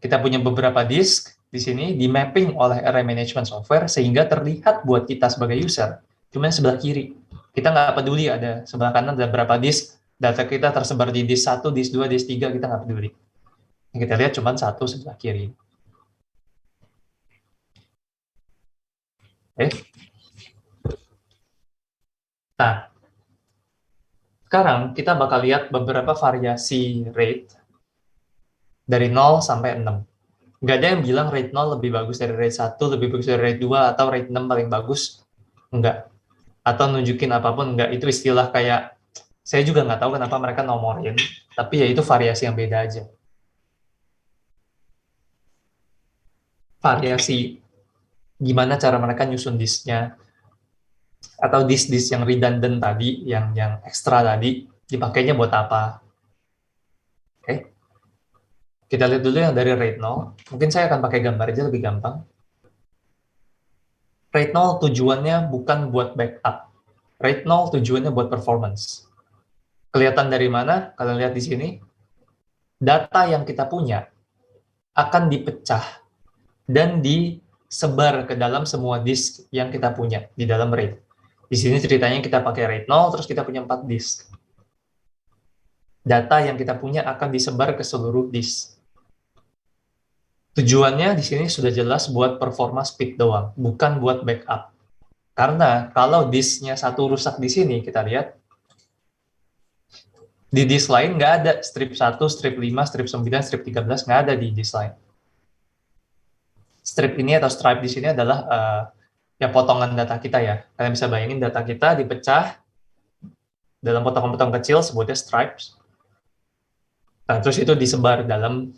Kita punya beberapa disk di sini di mapping oleh array management software sehingga terlihat buat kita sebagai user cuma sebelah kiri. Kita nggak peduli ada sebelah kanan ada berapa disk, data kita tersebar di disk 1, disk 2, disk 3, kita nggak peduli. Yang kita lihat cuma satu sebelah kiri. Oke. Nah, sekarang kita bakal lihat beberapa variasi rate dari 0 sampai 6. Nggak ada yang bilang rate 0 lebih bagus dari rate 1, lebih bagus dari rate 2, atau rate 6 paling bagus. Enggak. Atau nunjukin apapun, enggak. Itu istilah kayak, saya juga nggak tahu kenapa mereka nomorin, tapi ya itu variasi yang beda aja. Variasi gimana cara mereka nyusun disknya, atau disk-disk yang redundant tadi, yang ekstra tadi, dipakainya buat apa. Oke. Kita lihat dulu yang dari rate 0. Mungkin saya akan pakai gambar aja lebih gampang. Rate 0 tujuannya bukan buat backup. Rate 0 tujuannya buat performance. Kelihatan dari mana? Kalian lihat di sini. Data yang kita punya akan dipecah dan disebar ke dalam semua disk yang kita punya di dalam RAID. Di sini ceritanya kita pakai RAID 0, terus kita punya 4 disk. Data yang kita punya akan disebar ke seluruh disk. Tujuannya di sini sudah jelas buat performa speed doang, bukan buat backup. Karena kalau disknya satu rusak di sini, kita lihat, di disk lain nggak ada strip 1, strip 5, strip 9, strip 13, nggak ada di disk lain. Strip ini atau stripe di sini adalah ya potongan data kita ya. Kalian bisa bayangin data kita dipecah dalam potongan-potongan kecil, sebutnya stripes. Nah, terus itu disebar dalam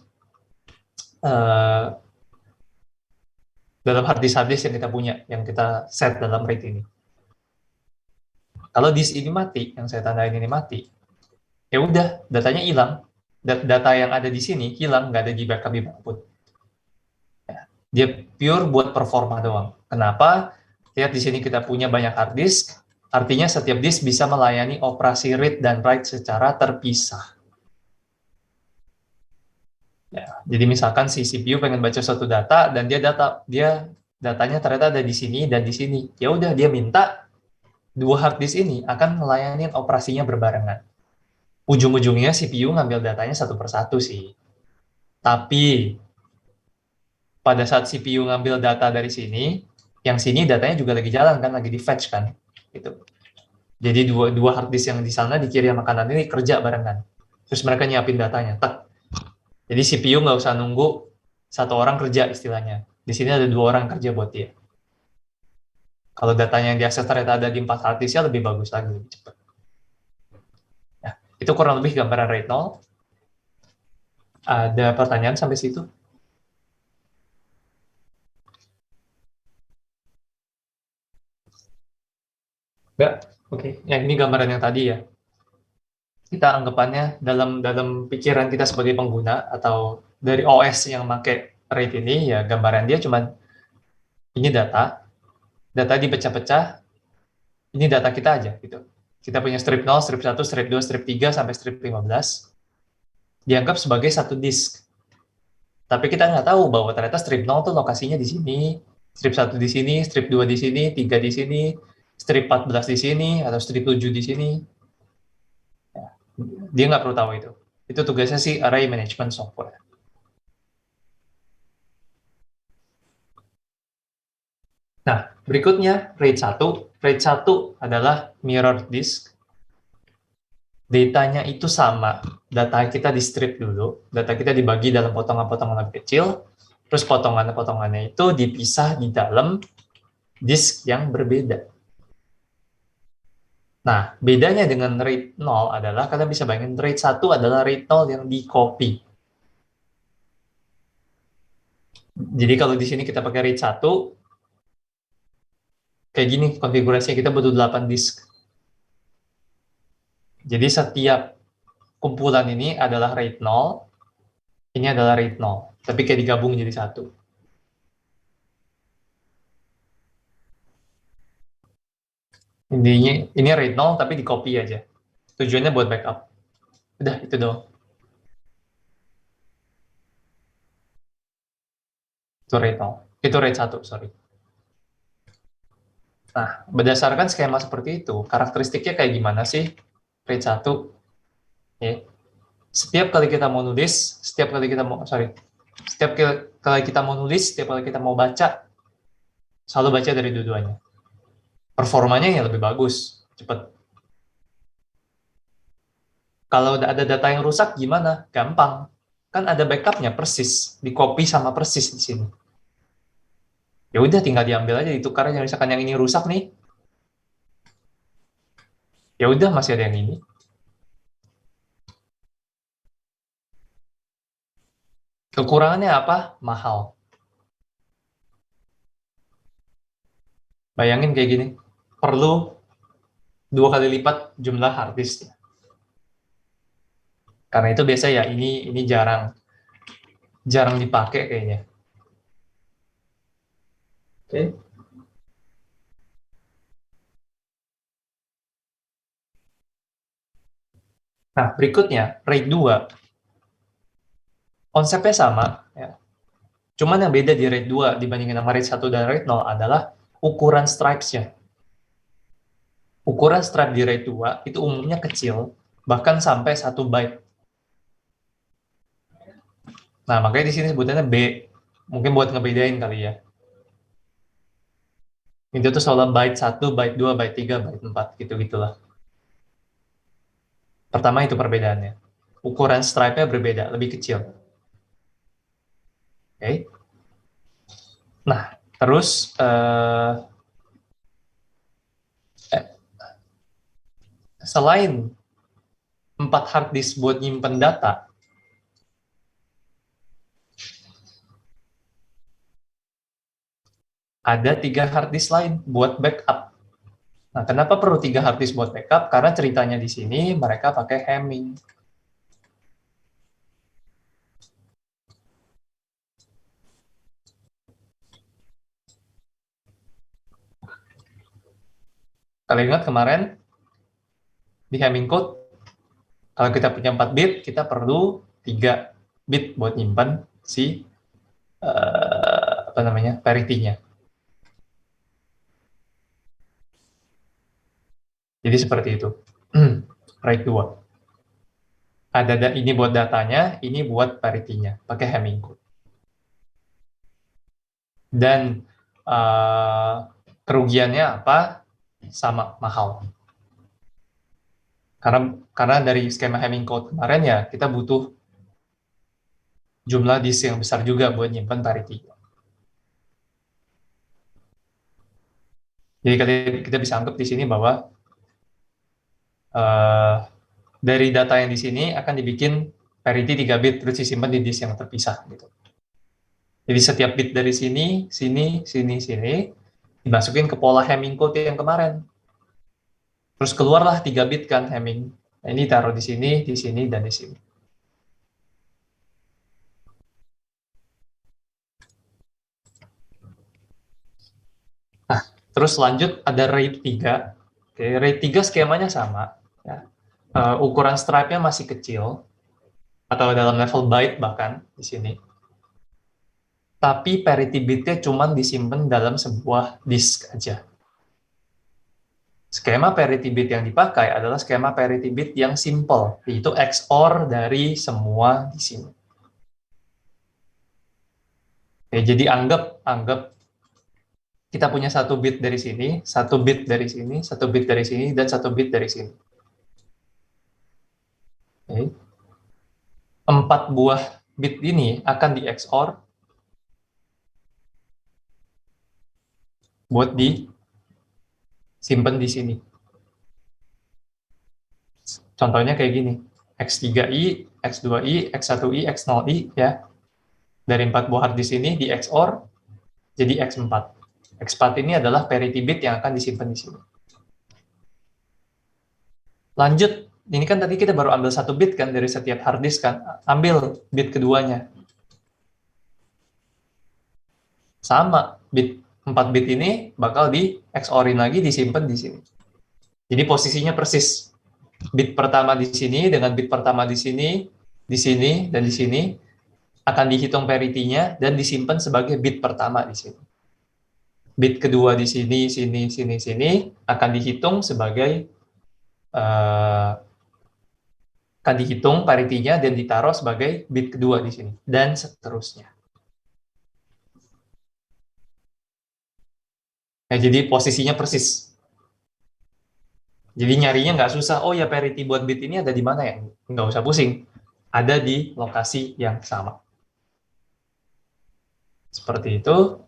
hard disk yang kita punya, yang kita set dalam RAID ini. Kalau disk ini mati, yang saya tandain ini mati, ya udah, datanya hilang. Data yang ada di sini hilang, nggak ada di backup di output. Dia pure buat performa doang. Kenapa? Lihat di sini kita punya banyak hard disk, artinya setiap disk bisa melayani operasi read dan write secara terpisah. Ya, jadi misalkan si CPU pengen baca suatu data dan dia datanya ternyata ada di sini dan di sini. Ya udah dia minta dua hard disk ini akan melayani operasinya berbarengan. Ujung-ujungnya CPU ngambil datanya satu persatu sih. Tapi pada saat CPU ngambil data dari sini, yang sini datanya juga lagi jalan kan, lagi di fetch kan, gitu. Jadi dua hard disk yang di sana di kiri sama kanan ini kerja barengan. Terus mereka nyiapin datanya, tak. Jadi CPU nggak usah nunggu satu orang kerja istilahnya. Di sini ada dua orang kerja buat dia. Kalau datanya yang diakses ternyata ada di 4 hard disk ya lebih bagus lagi, lebih cepat. Ya, itu kurang lebih gambaran RAID 0. Ada pertanyaan sampai situ? Enggak? Oke. Yang ini gambaran yang tadi ya. Kita anggapannya dalam dalam pikiran kita sebagai pengguna atau dari OS yang pakai RAID ini, ya gambaran dia cuman ini data dipecah-pecah, ini data kita aja gitu. Kita punya strip 0, strip 1, strip 2, strip 3 sampai strip 15 dianggap sebagai satu disk. Tapi kita nggak tahu bahwa ternyata strip 0 tuh lokasinya di sini, strip 1 di sini, strip 2 di sini, 3 di sini, strip 14 di sini, atau strip 7 di sini. Dia nggak perlu tahu itu. Itu tugasnya si Array Management Software. Nah, berikutnya RAID 1. RAID 1 adalah mirror disk. Datanya itu sama. Data kita di strip dulu. Data kita dibagi dalam potongan-potongan lebih kecil. Terus potongan-potongannya itu dipisah di dalam disk yang berbeda. Nah, bedanya dengan RAID 0 adalah kalian bisa bayangin RAID 1 adalah RAID 0 yang di copy. Jadi kalau di sini kita pakai RAID 1, kayak gini konfigurasinya kita butuh 8 disk. Jadi setiap kumpulan ini adalah RAID 0, ini adalah RAID 0, tapi kayak digabung jadi satu. Intinya ini RAID 0 tapi di copy aja. Tujuannya buat backup. Udah, itu doang. Itu RAID 0. Itu RAID 1, sorry. Nah, berdasarkan skema seperti itu, karakteristiknya kayak gimana sih RAID 1? Ya. Setiap kali kita mau nulis, setiap kali kita mau nulis, setiap kali kita mau baca, selalu baca dari dua-duanya. Performanya yang lebih bagus, cepat. Kalau ada data yang rusak gimana? Gampang. Kan ada backupnya persis, di copy sama persis di sini. Ya udah tinggal diambil aja ditukar aja, misalkan yang ini rusak nih. Ya udah masih ada yang ini. Kekurangannya apa? Mahal. Bayangin kayak gini. Perlu 2 kali lipat jumlah hard disk. Karena itu biasa ya ini jarang jarang dipakai kayaknya. Oke. Nah, berikutnya RAID 2. Konsepnya sama ya. Cuman yang beda di RAID 2 dibandingin sama RAID 1 dan RAID 0 adalah ukuran stripes-nya. Ukuran stripe di RAID 2 itu umumnya kecil, bahkan sampai 1 byte. Nah, makanya di sini sebutannya B. Mungkin buat ngebedain kali ya. Itu tuh soal byte 1, byte 2, byte 3, byte 4, gitu-gitulah. Pertama itu perbedaannya. Ukuran stripe-nya berbeda, lebih kecil. Oke. Nah, terus selain 4 hard disk buat nyimpen data, ada 3 hard disk lain buat backup. Nah, kenapa perlu 3 hard disk buat backup? Karena ceritanya di sini mereka pakai Hamming. Kalian ingat kemarin di Hamming code, kalau kita punya 4 bit, kita perlu 3 bit buat nyimpan si parity-nya. Jadi seperti itu. RAID 2. Ini buat datanya, ini buat parity-nya, pakai Hamming code. Dan kerugiannya apa? Sama, mahal. Karena dari skema Hamming code kemarin ya, kita butuh jumlah disk yang besar juga buat nyimpan parity. Jadi kita bisa anggap di sini bahwa dari data yang di sini akan dibikin parity 3 bit terus disimpan di disk yang terpisah gitu. Jadi setiap bit dari sini, sini, sini, sini dimasukin ke pola Hamming code yang kemarin. Terus keluarlah 3 bit kan Hamming. Nah, ini taruh di sini, dan di sini. Nah, terus lanjut ada RAID 3. Oke, RAID 3 skemanya sama. Ya. Ukuran stripe-nya masih kecil, atau dalam level byte bahkan di sini. Tapi parity bit-nya cuma disimpan dalam sebuah disk aja. Skema parity bit yang dipakai adalah skema parity bit yang simple, yaitu XOR dari semua di sini. Oke, jadi anggap kita punya 1 bit dari sini, 1 bit dari sini, 1 bit dari sini, dan 1 bit dari sini. Oke. 4 buah bit ini akan di XOR buat disimpan di sini. Contohnya kayak gini, X3i, X2i, X1i, X0i, ya. Dari 4 buah hard disk ini di XOR jadi X4. X4 ini adalah parity bit yang akan disimpan di sini. Lanjut, ini kan tadi kita baru ambil 1 bit kan dari setiap hard disk kan, ambil bit keduanya. Sama, 4 bit ini bakal di XOR-in lagi, disimpan di sini. Jadi posisinya persis. Bit pertama di sini dengan bit pertama di sini, dan di sini akan dihitung parity-nya dan disimpan sebagai bit pertama di sini. Bit kedua di sini, sini akan dihitung sebagai akan dihitung parity-nya dan ditaruh sebagai bit kedua di sini dan seterusnya. Nah, jadi posisinya persis. Jadi nyarinya nggak susah, oh ya parity buat bit ini ada di mana ya? Nggak usah pusing. Ada di lokasi yang sama. Seperti itu.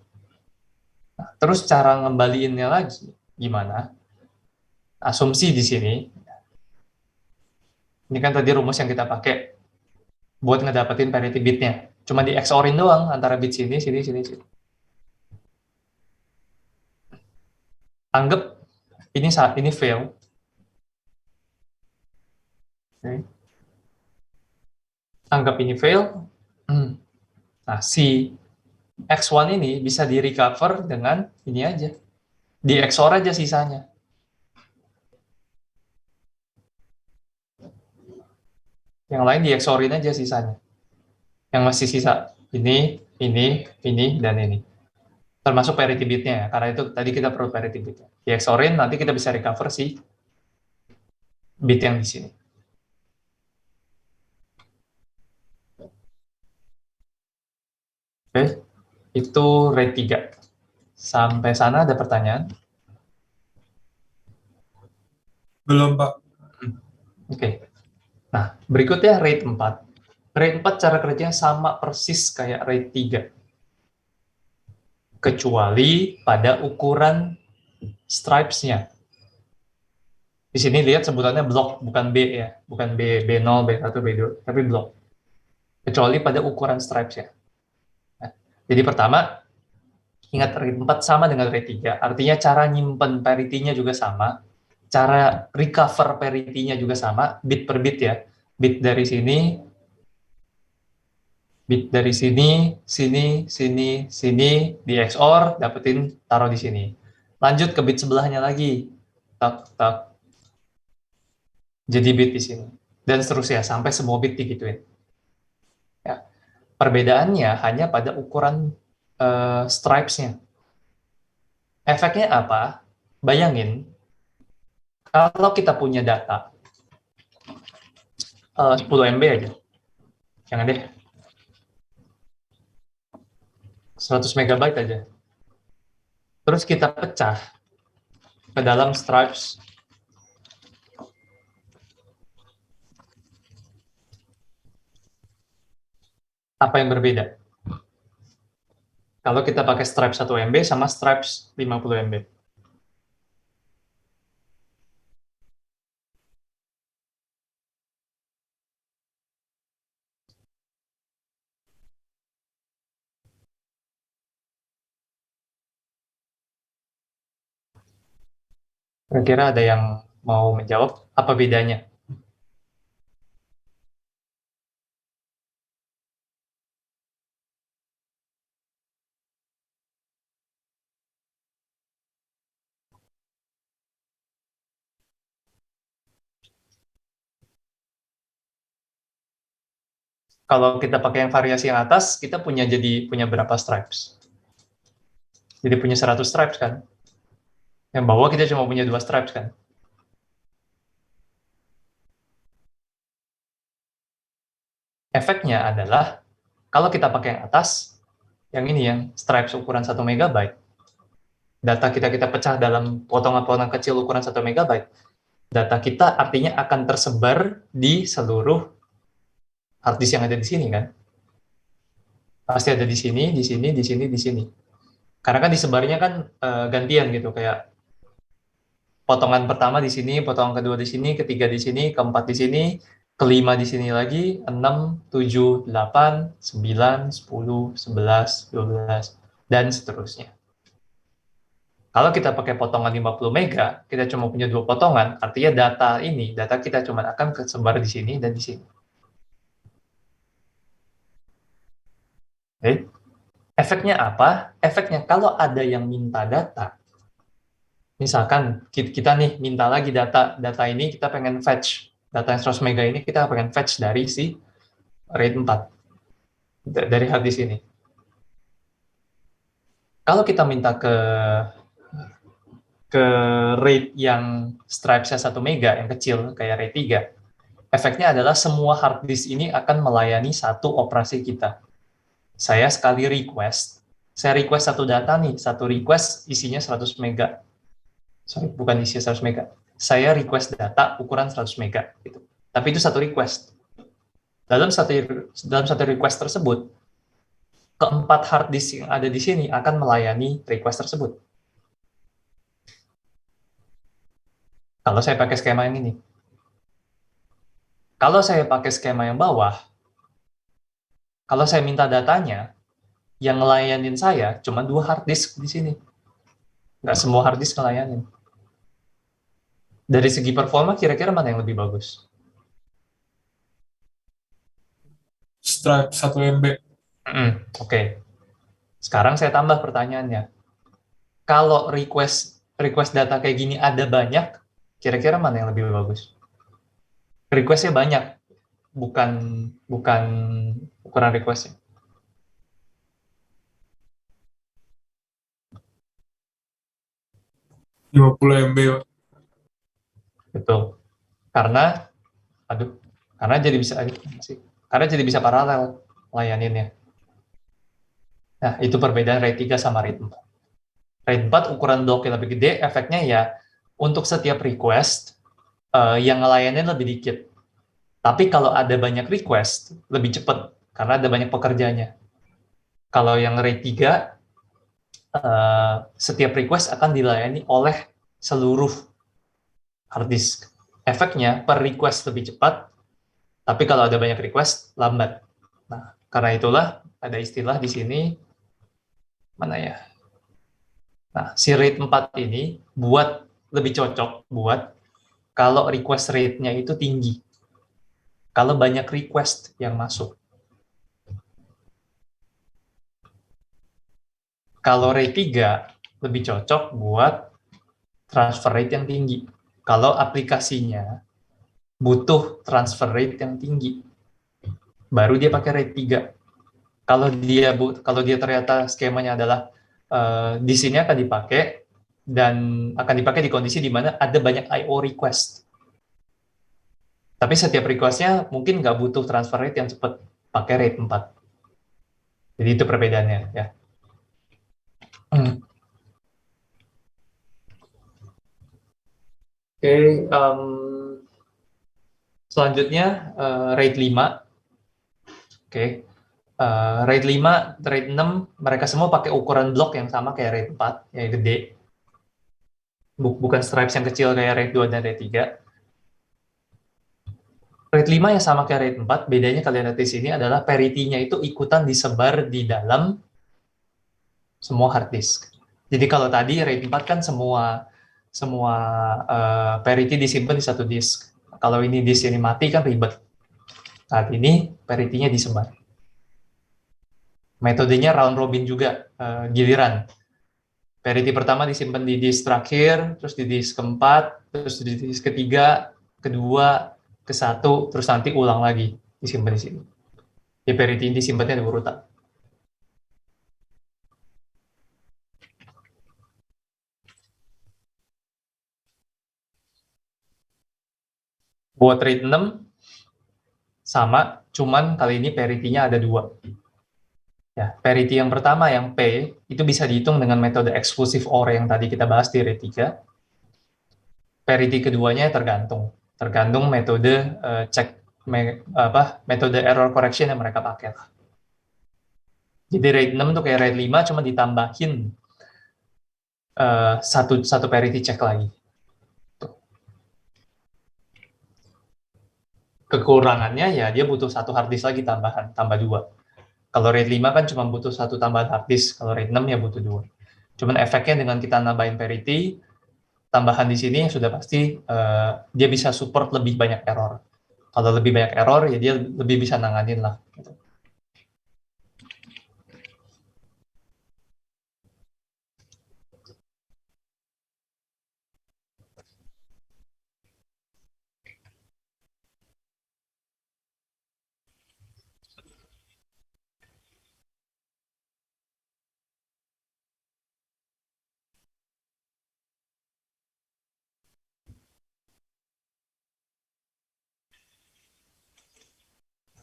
Nah, terus cara ngembaliinnya lagi, gimana? Asumsi di sini, ini kan tadi rumus yang kita pakai buat ngedapetin parity bitnya. Cuma di XOR-in doang antara bit sini, sini. Anggap ini saat ini fail. Okay. Anggap ini fail. Nah, si X1 ini bisa di-recover dengan ini aja. Di XOR aja sisanya. Yang lain di XOR-in aja sisanya. Yang masih sisa ini, dan ini. Termasuk parity bitnya ya, karena itu tadi kita perlu parity bitnya. Di XOR-in nanti kita bisa recover si bit yang di sini. Oke, itu RAID 3. Sampai sana ada pertanyaan? Belum, Pak. Oke. Nah, berikutnya RAID 4. RAID 4 cara kerjanya sama persis kayak RAID 3. Kecuali pada ukuran stripes-nya. Di sini lihat sebutannya blok, bukan B ya. Bukan B0, B1, B2, tapi blok. Kecuali pada ukuran stripes ya. Nah, jadi pertama, Ingat RAID 4 sama dengan RAID 3, artinya cara nyimpen parity-nya juga sama, cara recover parity-nya juga sama, bit per bit ya. Bit dari sini, sini, di XOR, dapetin, taruh di sini. Lanjut ke bit sebelahnya lagi, tak, tak, jadi bit di sini. Dan seterusnya, sampai semua bit digituin. Ya. Perbedaannya hanya pada ukuran stripes-nya. Efeknya apa? Bayangin, kalau kita punya data 10 MB aja, jangan deh, 100 megabyte aja. Terus kita pecah ke dalam stripes. Apa yang berbeda? Kalau kita pakai stripes 1 MB sama stripes 50 MB. Kira-kira ada yang mau menjawab apa bedanya? Kalau kita pakai yang variasi yang atas, kita punya berapa stripes? Jadi punya 100 stripes kan? Yang bawah kita cuma punya 2 stripes kan? Efeknya adalah kalau kita pakai yang atas, yang ini yang stripes ukuran 1 megabyte, data kita pecah dalam potongan-potongan kecil ukuran 1 megabyte, data kita artinya akan tersebar di seluruh hard disk yang ada di sini kan? Pasti ada di sini, di sini, di sini, di sini. Karena kan disebarnya kan gantian gitu, kayak potongan pertama di sini, potongan kedua di sini, ketiga di sini, keempat di sini, kelima di sini lagi, 6, 7, 8, 9, 10, 11, 12, dan seterusnya. Kalau kita pakai potongan 50 mega, kita cuma punya 2 potongan, artinya data kita cuma akan tersebar di sini dan di sini. Oke. Efeknya apa? Efeknya kalau ada yang minta data, misalkan kita nih minta lagi data ini, kita pengen fetch data yang 100 mega ini, kita pengen fetch dari si RAID 4 dari hard disk ini. Kalau kita minta ke RAID yang stripes-nya 1 mega yang kecil kayak RAID 3, efeknya adalah semua hard disk ini akan melayani satu operasi kita. Saya sekali request, saya request satu data nih, satu request isinya 100 mega. Sorry, bukan isi 100 mega. Saya request data ukuran 100 mega gitu. Tapi itu satu request. Dalam satu request tersebut, keempat hard disk yang ada di sini akan melayani request tersebut. Kalau saya pakai skema yang ini. Kalau saya pakai skema yang bawah, kalau saya minta datanya, yang ngelayanin saya cuma 2 hard disk di sini. Nggak semua hard disk ngelayanin. Dari segi performa, kira-kira mana yang lebih bagus? Stripe 1 MB. Oke. Sekarang saya tambah pertanyaannya. Kalau request data kayak gini ada banyak, kira-kira mana yang lebih bagus? Requestnya banyak, bukan bukan ukuran requestnya. Lima 50 MB, Pak. Betul. Karena karena jadi bisa paralel layaninnya. Nah, itu perbedaan RAID 3 sama RAID 4. RAID 4 ukuran bloknya lebih gede, efeknya ya untuk setiap request yang ngelayanin lebih dikit. Tapi kalau ada banyak request, lebih cepat karena ada banyak pekerjanya. Kalau yang RAID 3, setiap request akan dilayani oleh seluruh hard disk. Efeknya per request lebih cepat, tapi kalau ada banyak request lambat. Nah, karena itulah ada istilah di sini mana ya? Nah, si RAID 4 ini lebih cocok buat kalau request rate-nya itu tinggi. Kalau banyak request yang masuk. Kalau RAID 3 lebih cocok buat transfer rate yang tinggi. Kalau aplikasinya butuh transfer rate yang tinggi, baru dia pakai RAID 3. Kalau dia ternyata skemanya adalah di sini akan dipakai dan akan dipakai di kondisi di mana ada banyak I/O request. Tapi setiap requestnya mungkin nggak butuh transfer rate yang cepat, pakai RAID 4. Jadi itu perbedaannya ya. Oke, selanjutnya RAID 5. Oke, RAID 5, RAID 6, mereka semua pakai ukuran blok yang sama kayak RAID 4, yang gede. Bukan stripes yang kecil kayak RAID 2 dan RAID 3. RAID 5 yang sama kayak RAID 4, bedanya kalian lihat di sini adalah parity-nya itu ikutan disebar di dalam semua hard disk. Jadi kalau tadi RAID 4 kan semua semua parity disimpan di satu disk. Kalau ini disk ini mati kan ribet. Saat ini parity-nya disebar. Metodenya round robin juga, giliran. Parity pertama disimpan di disk terakhir, terus di disk keempat, terus di disk ketiga, kedua, ke satu, terus nanti ulang lagi disimpan di sini. Di parity ini disimpannya di urutan. Buat RAID 6 sama, cuman kali ini parity-nya ada dua. Ya, parity yang pertama yang P itu bisa dihitung dengan metode exclusive OR yang tadi kita bahas di RAID 3. Parity keduanya tergantung metode cek metode error correction yang mereka pakai. Jadi RAID 6 tuh kayak RAID 5 cuma ditambahin satu parity check lagi. Kekurangannya ya dia butuh satu hard disk lagi tambahan, tambah dua. Kalau RAID 5 kan cuma butuh satu tambahan hard disk, kalau RAID 6 ya butuh dua. Cuman efeknya dengan kita nambahin parity, tambahan di sini sudah pasti dia bisa support lebih banyak error. Kalau lebih banyak error ya dia lebih bisa nanganin lah. Gitu.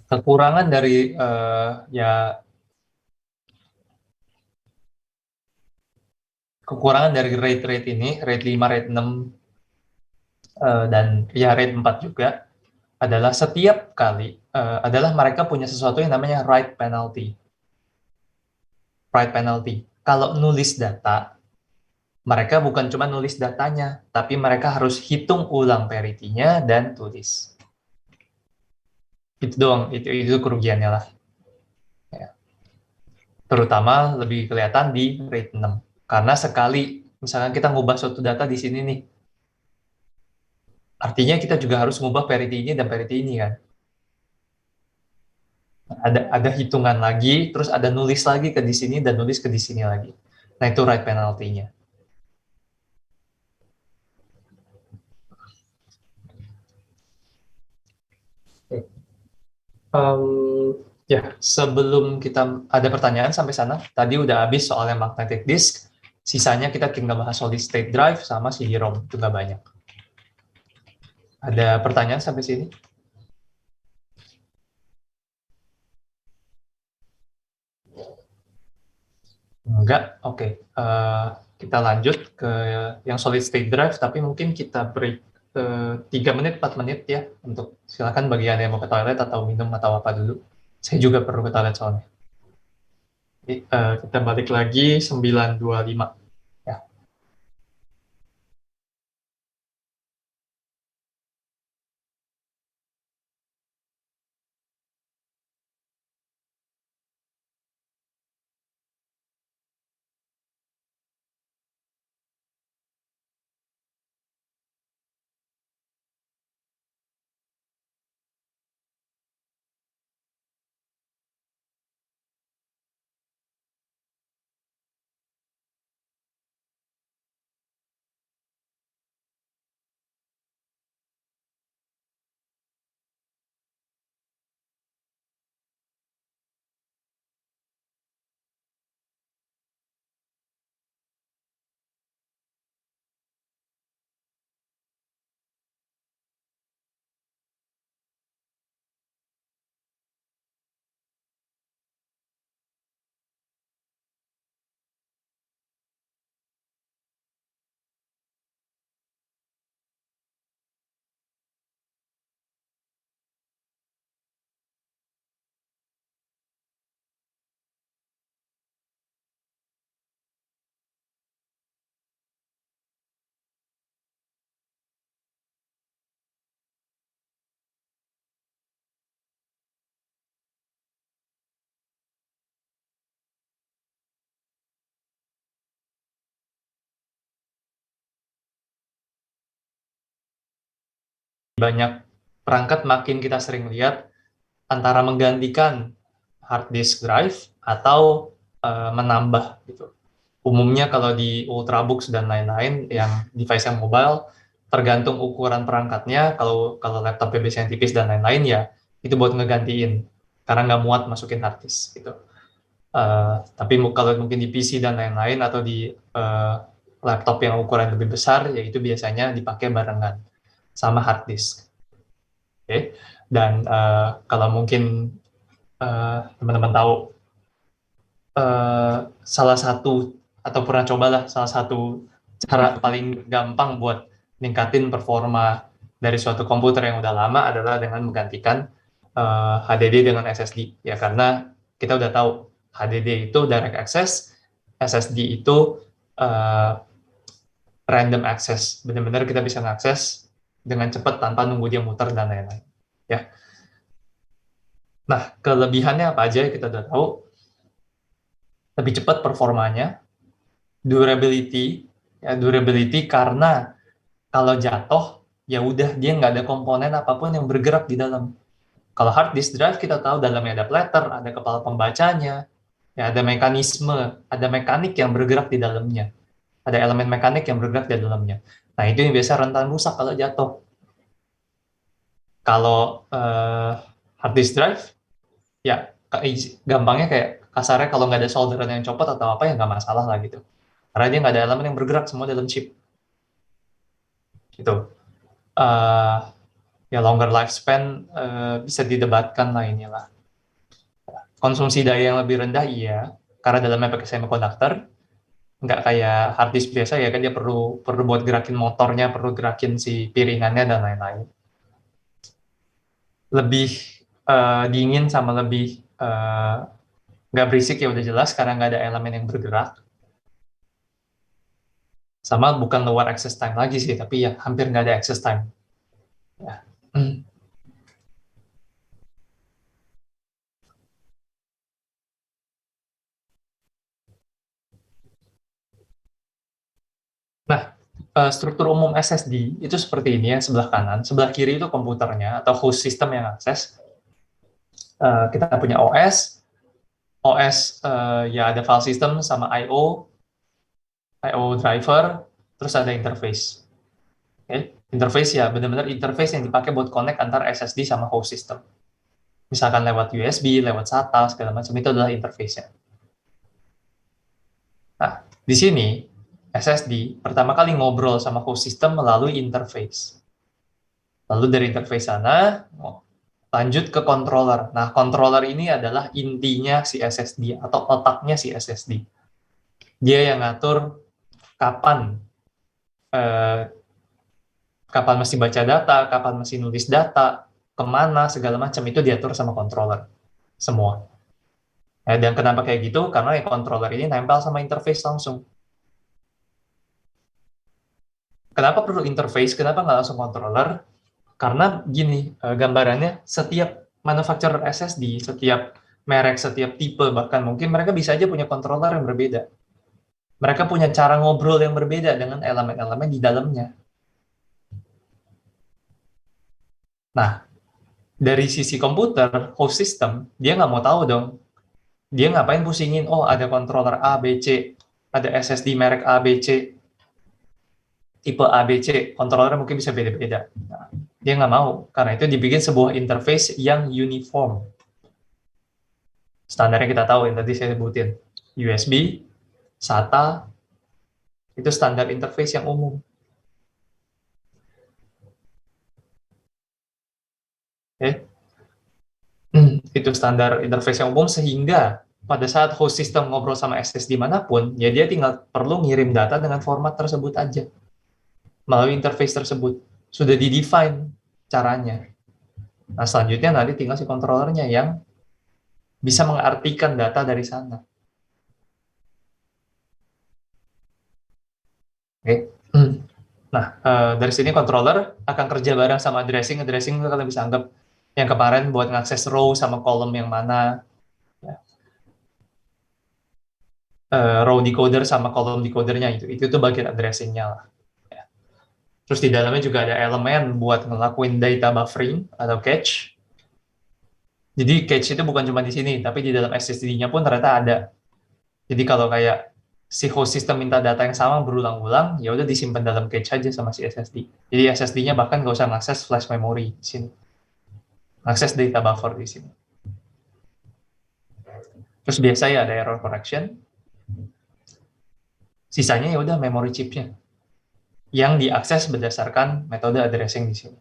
Kekurangan dari ya kekurangan dari RAID ini, RAID 5, RAID 6 dan ya RAID 4 juga adalah setiap kali adalah mereka punya sesuatu yang namanya write penalty. Write penalty. Kalau nulis data, mereka bukan cuma nulis datanya, tapi mereka harus hitung ulang parity-nya dan tulis. Itu doang, itu kerugiannya lah. Ya. Terutama lebih kelihatan di RAID 6. Karena sekali, misalkan kita ngubah suatu data di sini nih, artinya kita juga harus ngubah parity ini dan parity ini kan. Ada hitungan lagi, terus ada nulis lagi ke di sini dan nulis ke di sini lagi. Nah, itu write penalty-nya. Ya, sebelum kita ada pertanyaan sampai sana, tadi udah habis soalnya magnetic disk, sisanya kita tinggal bahas solid state drive sama CD-ROM, itu nggak banyak. Ada pertanyaan sampai sini? Enggak? Oke. Kita lanjut ke yang solid state drive, tapi mungkin kita break 3 menit, 4 menit ya, untuk silakan bagi Anda yang mau ke toilet atau minum atau apa dulu. Saya juga perlu ke toilet soalnya. Jadi, kita balik lagi 9.25. Ya. banyak perangkat makin kita sering lihat antara menggantikan hard disk drive atau menambah gitu. Umumnya kalau di Ultrabooks dan lain-lain yang device yang mobile, tergantung ukuran perangkatnya, kalau laptop biasanya tipis dan lain-lain ya, itu buat ngegantiin, karena nggak muat masukin hard disk gitu. Tapi kalau mungkin di PC dan lain-lain atau di laptop yang ukuran lebih besar, ya itu biasanya dipakai barengan sama hard disk. Oke. Dan kalau mungkin teman-teman tahu salah satu atau pernah cobalah salah satu cara paling gampang buat ningkatin performa dari suatu komputer yang udah lama adalah dengan menggantikan HDD dengan SSD ya, karena kita udah tahu HDD itu direct access, SSD itu random access, benar-benar kita bisa mengakses dengan cepat tanpa nunggu dia muter dan lain-lain ya. Nah, kelebihannya apa aja kita udah tahu. Lebih cepat performanya, durability, ya durability karena kalau jatuh ya udah dia nggak ada komponen apapun yang bergerak di dalam. Kalau hard disk drive kita tahu dalamnya ada platter, ada kepala pembacanya, ya ada mekanisme, ada mekanik yang bergerak di dalamnya, ada elemen mekanik yang bergerak di dalamnya. Nah itu yang biasa rentan rusak kalau jatuh. Kalau hard disk drive ya gampangnya kayak kasarnya kalau nggak ada solderan yang copot atau apa ya nggak masalah lah gitu. Karena dia nggak ada elemen yang bergerak, semua dalam chip. Gitu. Uh, ya longer lifespan bisa didebatkan lah inilah. Konsumsi daya yang lebih rendah iya, karena dalamnya pakai semiconductor, nggak kayak hard disk biasa ya kan dia perlu buat gerakin motornya, perlu gerakin si piringannya dan lain-lain. Lebih dingin sama lebih nggak berisik ya udah jelas karena nggak ada elemen yang bergerak. Sama bukan lower access time lagi sih, tapi ya hampir nggak ada access time. Ya. Nah, struktur umum SSD itu seperti ini ya, sebelah kanan, sebelah kiri itu komputernya atau host system yang akses. Kita punya OS ya ada file system sama I/O driver, terus ada interface. Okay? Interface ya benar-benar interface yang dipakai buat connect antar SSD sama host system. Misalkan lewat USB, lewat SATA, segala macam itu adalah interface-nya. Nah, di sini SSD pertama kali ngobrol sama host system melalui interface. Lalu dari interface sana, lanjut ke controller. Nah, controller ini adalah intinya si SSD atau otaknya si SSD. Dia yang ngatur kapan eh, kapan mesti baca data, kapan mesti nulis data, kemana, segala macam itu diatur sama controller. Semua. Dan kenapa kayak gitu? Karena controller ini nempel sama interface langsung. Kenapa perlu interface? Kenapa nggak langsung controller? Karena gini, gambarannya setiap manufacturer SSD, setiap merek, setiap tipe, bahkan mungkin mereka bisa aja punya controller yang berbeda. Mereka punya cara ngobrol yang berbeda dengan elemen-elemen di dalamnya. Nah, dari sisi komputer, host system, dia nggak mau tahu dong. Dia ngapain pusingin, oh ada controller A, B, C, ada SSD merek A, B, C, tipe A, B, C, controller mungkin bisa beda-beda. Nah, dia nggak mau, karena itu dibikin sebuah interface yang uniform. Standarnya kita tahu yang tadi saya sebutin. USB, SATA, itu standar interface yang umum. Okay? Itu standar interface yang umum sehingga pada saat host system ngobrol sama SSD manapun, ya dia tinggal perlu ngirim data dengan format tersebut aja. Melalui interface tersebut. Sudah di-define caranya. Nah, selanjutnya nanti tinggal si controllernya yang bisa mengartikan data dari sana. Oke. Nah, dari sini controller akan kerja bareng sama addressing. Addressing itu kalian bisa anggap yang kemarin buat ngakses row sama column yang mana. Ya. Row decoder sama column decodernya itu tuh bagian addressingnya lah. Ya. Terus di dalamnya juga ada elemen buat ngelakuin data buffering atau cache. Jadi cache itu bukan cuma di sini, tapi di dalam SSD-nya pun ternyata ada. Jadi kalau kayak si host system minta data yang sama berulang-ulang, ya udah disimpan dalam cache aja sama si SSD. Jadi SSD-nya bahkan nggak usah ngakses flash memory di sini, ngakses data buffer di sini. Terus biasa ya ada error correction. Sisanya ya udah memory chipnya yang diakses berdasarkan metode addressing di sini.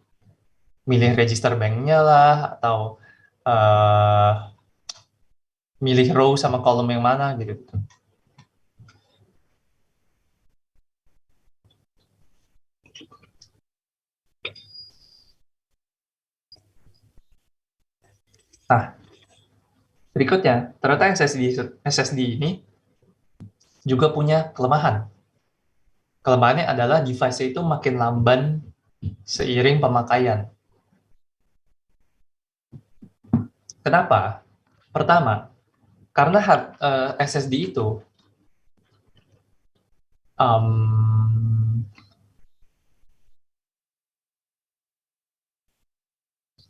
Milih register bank-nya lah, atau milih row sama column yang mana gitu. Nah, berikutnya, ternyata SSD ini juga punya kelemahan. Kelemahannya adalah device itu makin lamban seiring pemakaian. Kenapa? Pertama, karena SSD itu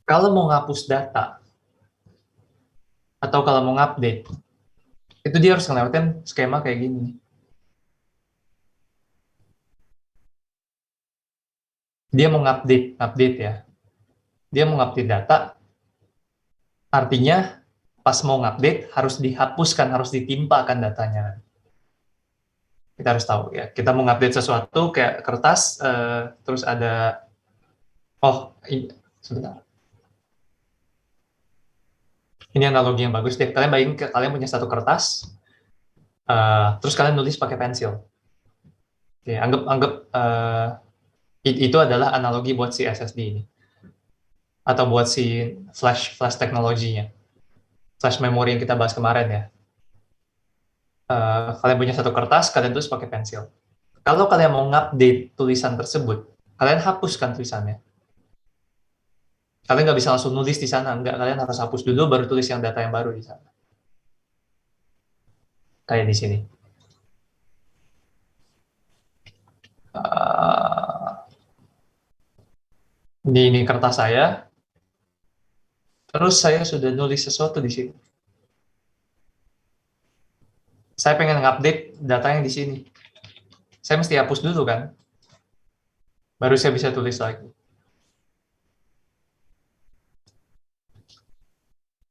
kalau mau ngapus data atau kalau mau ngupdate, itu dia harus ngelewatin skema kayak gini. Dia mau update ya. Dia mau ngupdate data, artinya pas mau ngupdate harus dihapuskan, harus ditimpakan datanya. Kita harus tahu ya. Kita mau ngupdate sesuatu kayak kertas, terus ada, sebentar. Ini analogi yang bagus deh. Kalian bayangin kalian punya satu kertas, terus kalian nulis pakai pensil. Oke, anggap itu adalah analogi buat si SSD ini, atau buat si flash teknologinya, flash memory yang kita bahas kemarin ya. Kalian punya satu kertas, kalian tulis pakai pensil. Kalau kalian mau ngupdate tulisan tersebut, kalian hapuskan tulisannya. Kalian nggak bisa langsung nulis di sana, nggak. Kalian harus hapus dulu, baru tulis yang data yang baru di sana. Kayak di sini. Ini kertas saya, terus saya sudah nulis sesuatu di sini. Saya pengen ngupdate datanya di sini. Saya mesti hapus dulu kan, baru saya bisa tulis lagi.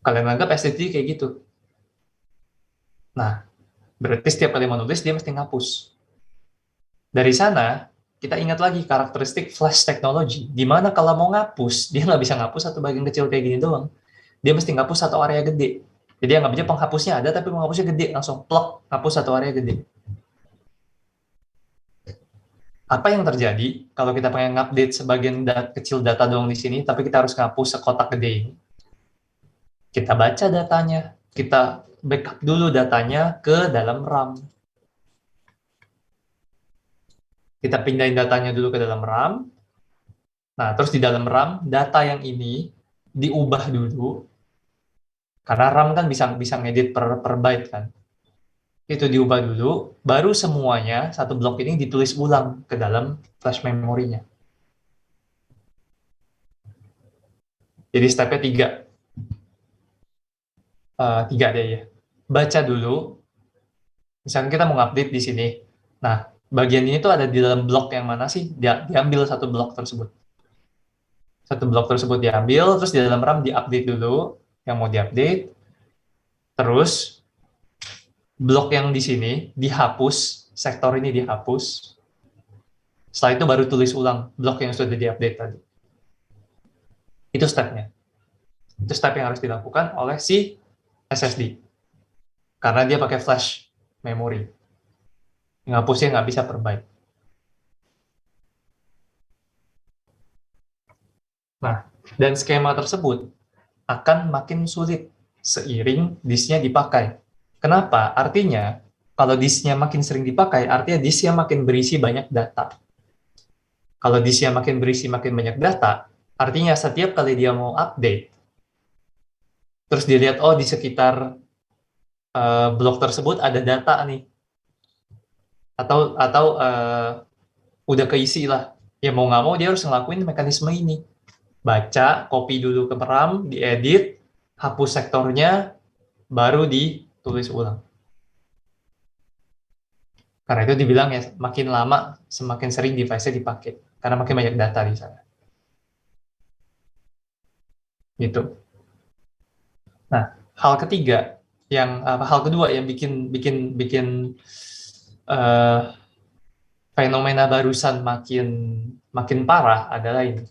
Kalian anggap SSD kayak gitu. Nah, berarti setiap kali menulis dia mesti ngapus. Dari sana, kita ingat lagi karakteristik flash technology, di mana kalau mau ngapus, dia nggak bisa ngapus satu bagian kecil kayak gini doang. Dia mesti ngapus satu area gede. Jadi anggap aja penghapusnya ada, tapi penghapusnya gede, langsung plok, ngapus satu area gede. Apa yang terjadi kalau kita pengen ngupdate sebagian kecil data doang di sini, tapi kita harus ngapus sekotak gede ini? Kita baca datanya, kita backup dulu datanya ke dalam RAM. Kita pindahin datanya dulu ke dalam RAM. Nah, terus di dalam RAM, data yang ini diubah dulu, karena RAM kan bisa ngedit per byte kan. Itu diubah dulu, baru semuanya satu blok ini ditulis ulang ke dalam flash memorinya. Jadi stepnya tiga. Tiga deh ya. Baca dulu, misalnya kita mau update di sini. Nah, bagian ini tuh ada di dalam blok yang mana sih? Diambil satu blok tersebut. Satu blok tersebut diambil, terus di dalam RAM diupdate dulu, yang mau diupdate. Terus, blok yang di sini dihapus, sektor ini dihapus. Setelah itu baru tulis ulang blok yang sudah diupdate tadi. Itu stepnya. Itu step yang harus dilakukan oleh si SSD. Karena dia pakai flash memory. Ngapusnya nggak bisa per byte. Nah, dan skema tersebut akan makin sulit seiring disknya dipakai. Kenapa? Artinya, kalau disknya makin sering dipakai, artinya disknya makin berisi banyak data. Kalau disknya makin berisi makin banyak data, artinya setiap kali dia mau update, terus dilihat, oh di sekitar blok tersebut ada data nih, atau udah keisi lah. ya mau nggak mau dia harus ngelakuin mekanisme ini. Baca, copy dulu ke RAM, diedit, hapus sektornya, baru ditulis ulang. Karena itu dibilang ya, makin lama, semakin sering device-nya dipakai. Karena makin banyak data di sana. Gitu. Nah, hal kedua yang bikin uh, fenomena barusan makin parah adalah ini.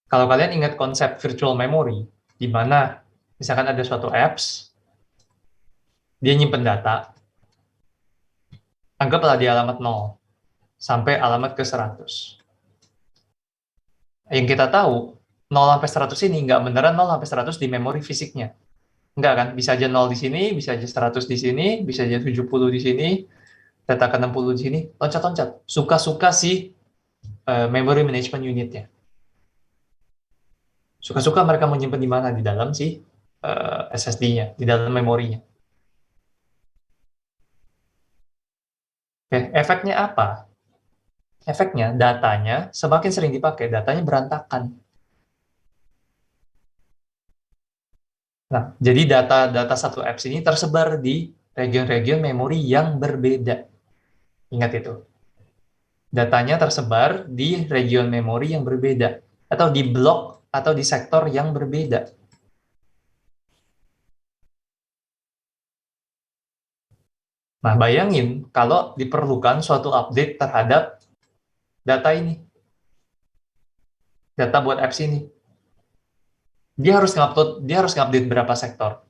Kalau kalian ingat konsep virtual memory, di mana misalkan ada suatu apps, dia nyimpen data, anggaplah di alamat 0 sampai alamat ke 100. Yang kita tahu, 0 sampai 100 ini nggak beneran 0 sampai 100 di memori fisiknya. Nggak kan? Bisa aja 0 di sini, bisa aja 100 di sini, bisa aja 70 di sini, data ke 60 di sini, loncat-loncat. Suka-suka si memory management unitnya. Suka-suka mereka mau nyimpen di mana? Di dalam si SSD-nya, di dalam memorinya. Oke, efeknya apa? Efeknya, datanya semakin sering dipakai, datanya berantakan. Nah, jadi data satu apps ini tersebar di region-region memori yang berbeda. Ingat itu. Datanya tersebar di region memori yang berbeda, atau di blok atau di sektor yang berbeda. Nah, bayangin kalau diperlukan suatu update terhadap data ini, data buat apps ini. Dia harus ngupdate berapa sektor.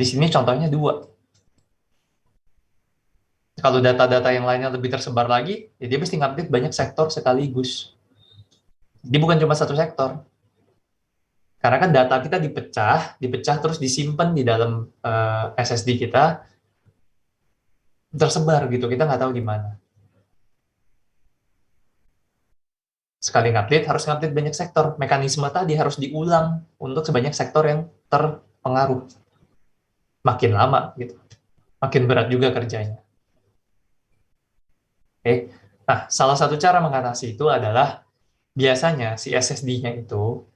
Di sini contohnya 2. Kalau data-data yang lainnya lebih tersebar lagi, ya dia mesti ngupdate banyak sektor sekaligus. Jadi bukan cuma satu sektor. Karena kan data kita dipecah terus disimpan di dalam SSD kita, tersebar gitu, kita nggak tahu di mana. Sekali ngupdate, harus ngupdate banyak sektor. Mekanisme tadi harus diulang untuk sebanyak sektor yang terpengaruh. Makin lama gitu. Makin berat juga kerjanya. Oke. Nah, salah satu cara mengatasi itu adalah biasanya si SSD-nya itu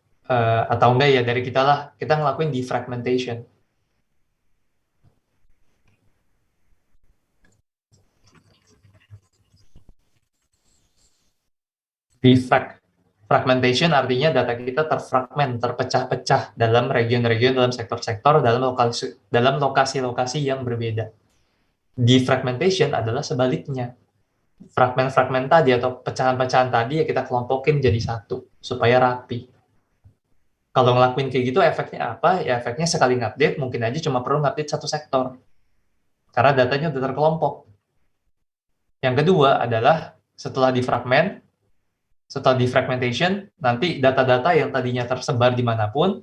atau enggak ya dari kita lah, kita ngelakuin defragmentation. Fragmentation artinya data kita terfragmen, terpecah-pecah dalam region-region, dalam sektor-sektor, dalam lokasi-lokasi yang berbeda. Defragmentation adalah sebaliknya. Fragmen-fragmen tadi atau pecahan-pecahan tadi ya kita kelompokin jadi satu supaya rapi. Kalau ngelakuin kayak gitu efeknya apa? Ya efeknya sekali ngupdate mungkin aja cuma perlu ngupdate satu sektor. Karena datanya udah terkelompok. Yang kedua adalah setelah defragmentation, nanti data-data yang tadinya tersebar dimanapun,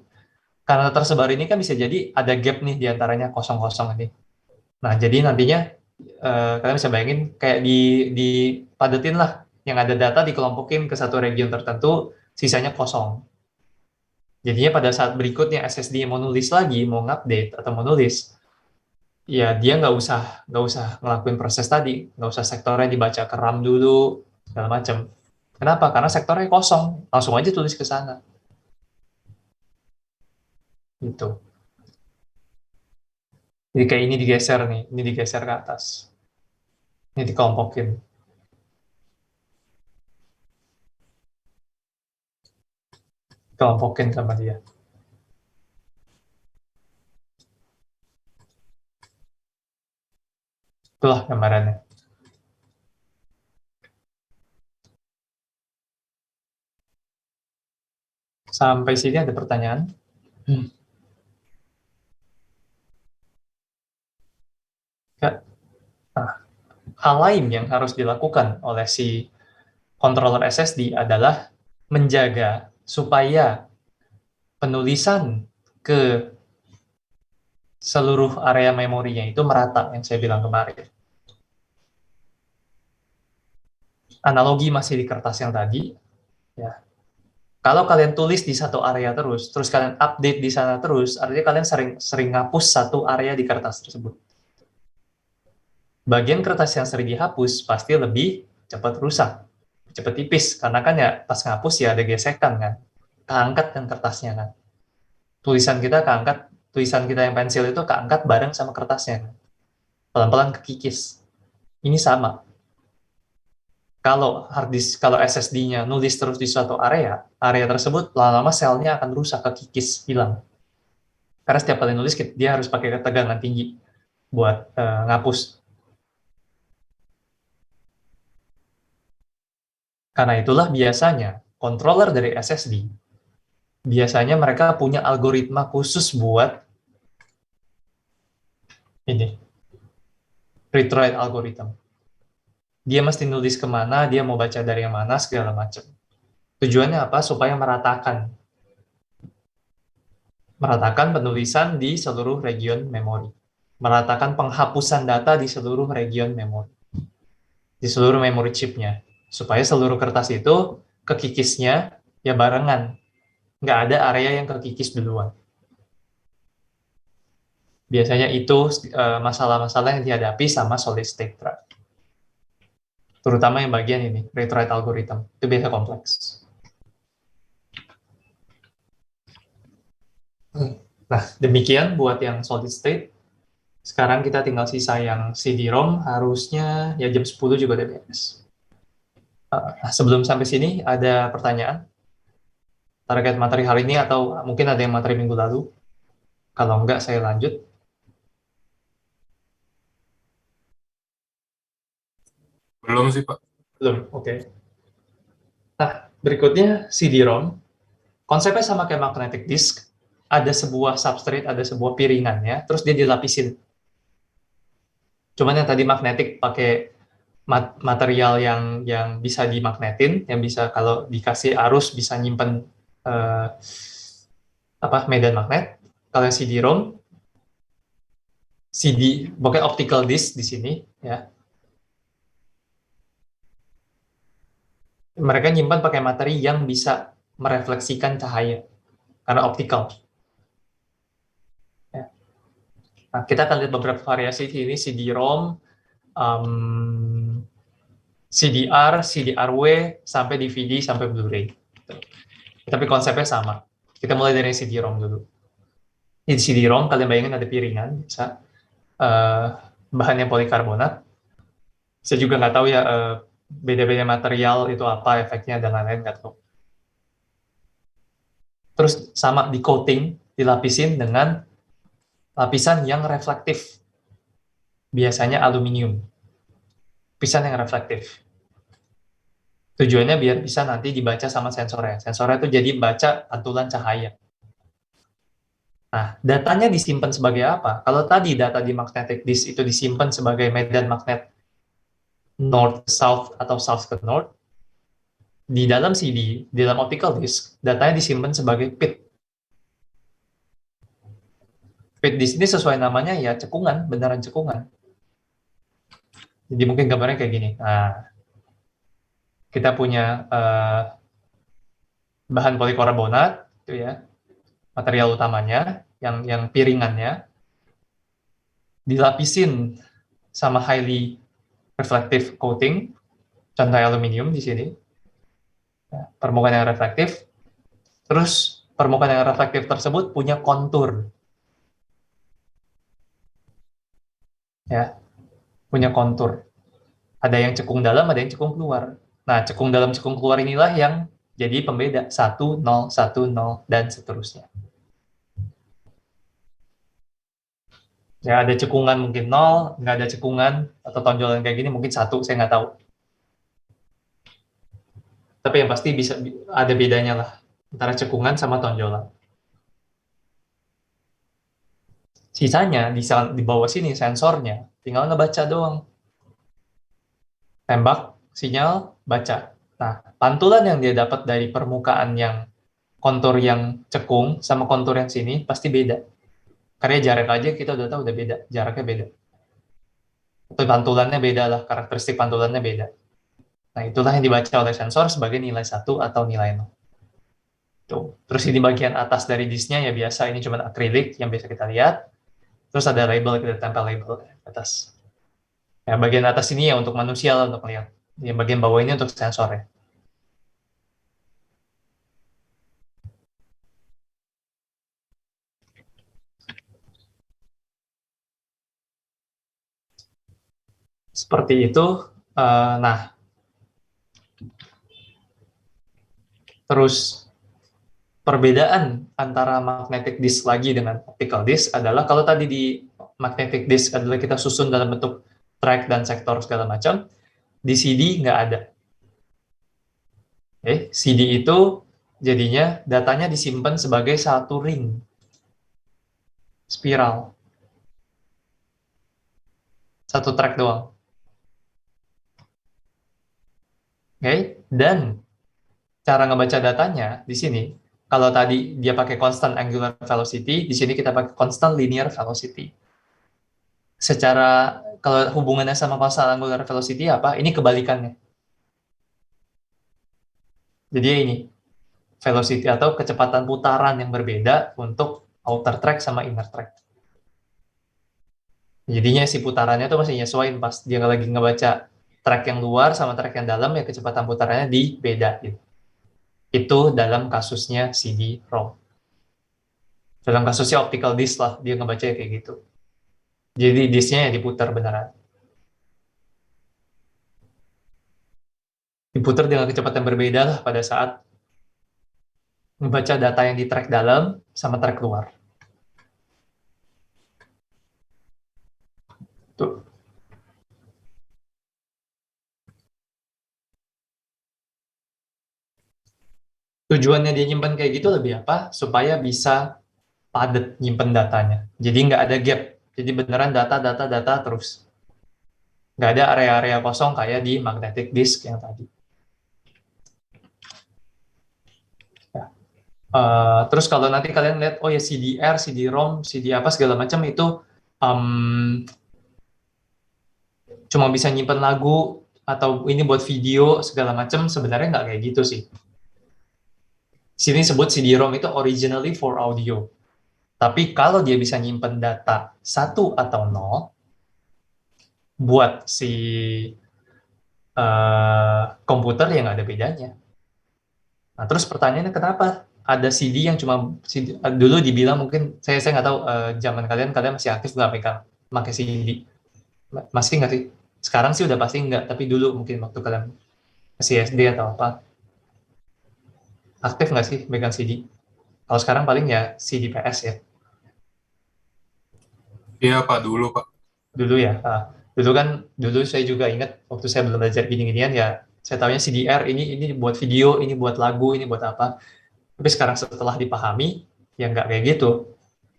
karena tersebar ini kan bisa jadi ada gap nih diantaranya kosong-kosong ini. Nah, jadi nantinya kalian bisa bayangin kayak dipadetin lah, yang ada data dikelompokin ke satu region tertentu, sisanya kosong. Jadinya pada saat berikutnya SSD mau nulis lagi, mau ngupdate atau mau nulis, ya dia nggak usah ngelakuin proses tadi, nggak usah sektornya dibaca ke RAM dulu, segala macam. Kenapa? Karena sektornya kosong, langsung aja tulis ke sana. Gitu. Jadi kayak ini digeser nih, ini digeser ke atas. Ini dikelompokin. Kelompokin sama dia. Itulah gambarannya. Sampai sini ada pertanyaan? Ya. Nah, hal lain yang harus dilakukan oleh si controller SSD adalah menjaga supaya penulisan ke seluruh area memorinya itu merata, yang saya bilang kemarin. Analogi masih di kertas yang tadi, ya. Kalau kalian tulis di satu area terus kalian update di sana terus, artinya kalian sering ngapus satu area di kertas tersebut. bagian kertas yang sering dihapus pasti lebih cepat rusak, cepat tipis, karena kan ya pas ngapus ya ada gesekan kan, keangkat kan kertasnya kan. Tulisan kita yang pensil itu keangkat bareng sama kertasnya kan. Pelan-pelan kekikis. Ini sama. Kalau hard disk, kalau SSD-nya nulis terus di suatu area tersebut lama-lama selnya akan rusak, kekikis, hilang. Karena setiap kali nulis dia harus pakai ketegangan tinggi buat ngapus. Karena itulah biasanya controller dari SSD biasanya mereka punya algoritma khusus buat ini, read-write algorithm. Dia mesti nulis kemana, dia mau baca dari yang mana, segala macam. Tujuannya apa? Supaya meratakan penulisan di seluruh region memori. Meratakan penghapusan data di seluruh region memori. Di seluruh memori chipnya. Supaya seluruh kertas itu kekikisnya ya barengan. Nggak ada area yang kekikis duluan. Biasanya itu masalah-masalah yang dihadapi sama solid state drive. Terutama yang bagian ini, read-write algorithm. Itu biasa kompleks. Nah, demikian buat yang solid state. Sekarang kita tinggal sisa yang CD-ROM, harusnya ya jam 10 juga udah beres. Nah, sebelum sampai sini, ada pertanyaan? Target materi hari ini atau mungkin ada yang materi minggu lalu? Kalau enggak, saya lanjut. Belum sih, Pak. Belum, oke. Nah, berikutnya CD-ROM. Konsepnya sama kayak magnetic disk. Ada sebuah substrate, ada sebuah piringannya, terus dia dilapisin. Cuman yang tadi magnetik pakai material yang bisa dimagnetin, yang bisa kalau dikasih arus bisa nyimpen medan magnet. Kalau yang CD-ROM, pokoknya optical disk di sini, ya. Mereka nyimpan pakai materi yang bisa merefleksikan cahaya, karena optical. Ya. Nah, kita akan lihat beberapa variasi di sini, CD-ROM, CDR, CDRW, sampai DVD, sampai Blu-ray. Tapi konsepnya sama. Kita mulai dari CD-ROM dulu. Di CD-ROM, kalian bayangin ada piringan, bisa bahannya polikarbonat. Saya juga nggak tahu ya, beda-beda material itu apa, efeknya, dan lain-lain, nggak tahu. Terus sama di coating, dilapisin dengan lapisan yang reflektif. Biasanya aluminium. Lapisan yang reflektif. Tujuannya biar bisa nanti dibaca sama sensornya. Sensornya itu jadi baca pantulan cahaya. Nah, datanya disimpan sebagai apa? Kalau tadi data di magnetic disk itu disimpan sebagai medan magnet north south atau south ke north, di dalam CD, di dalam optical disk, datanya disimpan sebagai pit. Pit di sini sesuai namanya ya cekungan, beneran cekungan. Jadi mungkin gambarnya kayak gini. Nah, kita punya bahan polikarbonat, itu ya, material utamanya, yang piringannya, dilapisin sama highly reflective coating, contohnya aluminium di sini, ya, permukaan yang reflektif. Terus permukaan yang reflektif tersebut punya kontur, ya, punya kontur. Ada yang cekung dalam, ada yang cekung keluar. Nah, cekung dalam, cekung keluar inilah yang jadi pembeda 1, 0, 1, 0, dan seterusnya. Ya, ada cekungan mungkin 0, nggak ada cekungan atau tonjolan kayak gini mungkin 1, saya nggak tahu. Tapi yang pasti bisa ada bedanya lah antara cekungan sama tonjolan. Sisanya di bawah sini sensornya, tinggal ngebaca doang. Tembak, sinyal, baca. Nah, pantulan yang dia dapat dari permukaan yang kontur yang cekung sama kontur yang sini pasti beda. Karena jarak aja kita udah tahu udah beda, jaraknya beda. Atau pantulannya beda lah, karakteristik pantulannya beda. Nah, itulah yang dibaca oleh sensor sebagai nilai 1 atau nilai 0. Tuh. Terus ini bagian atas dari disknya ya biasa, ini cuma akrilik yang biasa kita lihat. Terus ada label, kita tempel label ke atas. Ya, bagian atas ini ya untuk manusia lah, untuk melihat. Yang bagian bawah ini untuk sensor ya. Seperti itu. Nah, terus perbedaan antara magnetic disk lagi dengan optical disk adalah kalau tadi di magnetic disk adalah kita susun dalam bentuk track dan sektor segala macam, di CD nggak ada. CD itu jadinya datanya disimpan sebagai satu ring spiral, satu track doang. Dan cara ngebaca datanya di sini, kalau tadi dia pakai constant angular velocity, di sini kita pakai constant linear velocity. Secara kalau hubungannya sama constant angular velocity apa? Ini kebalikannya. Jadi ini velocity atau kecepatan putaran yang berbeda untuk outer track sama inner track. Jadinya si putarannya tuh masih nyesuaiin pas dia lagi ngebaca track yang luar sama track yang dalam, ya kecepatan putarannya di beda gitu. Itu dalam kasusnya CD-ROM. Dalam kasusnya optical disk lah, dia ngebaca kayak gitu. Jadi disknya ya diputar beneran. Diputar dengan kecepatan berbeda lah pada saat membaca data yang di track dalam sama track luar. Tuh. Tujuannya dia nyimpan kayak gitu lebih apa? Supaya bisa padat nyimpan datanya. Jadi nggak ada gap. Jadi beneran data terus. Nggak ada area-area kosong kayak di magnetic disk yang tadi. Ya. Terus kalau nanti kalian lihat, oh ya CDR, CD-ROM, CD apa segala macam itu cuma bisa nyimpan lagu atau ini buat video segala macam, sebenarnya nggak kayak gitu sih. Sini sebut CD-ROM itu originally for audio. Tapi kalau dia bisa nyimpan data 1 atau 0, buat si komputer yang nggak ada bedanya. Nah, terus pertanyaannya kenapa ada CD yang cuma CD, dulu dibilang mungkin saya nggak tahu zaman kalian masih aktif nggak pegang pakai CD, masih nggak sih? Sekarang sih udah pasti nggak, tapi dulu mungkin waktu kalian masih SD atau apa, aktif nggak sih pegang CD? Kalau sekarang paling ya CD PS ya. Iya Pak, dulu Pak. Dulu ya. Dulu saya juga ingat waktu saya belum belajar gini-ginian ya, saya tahunya CDR ini buat video, ini buat lagu, ini buat apa. Tapi sekarang setelah dipahami, ya nggak kayak gitu.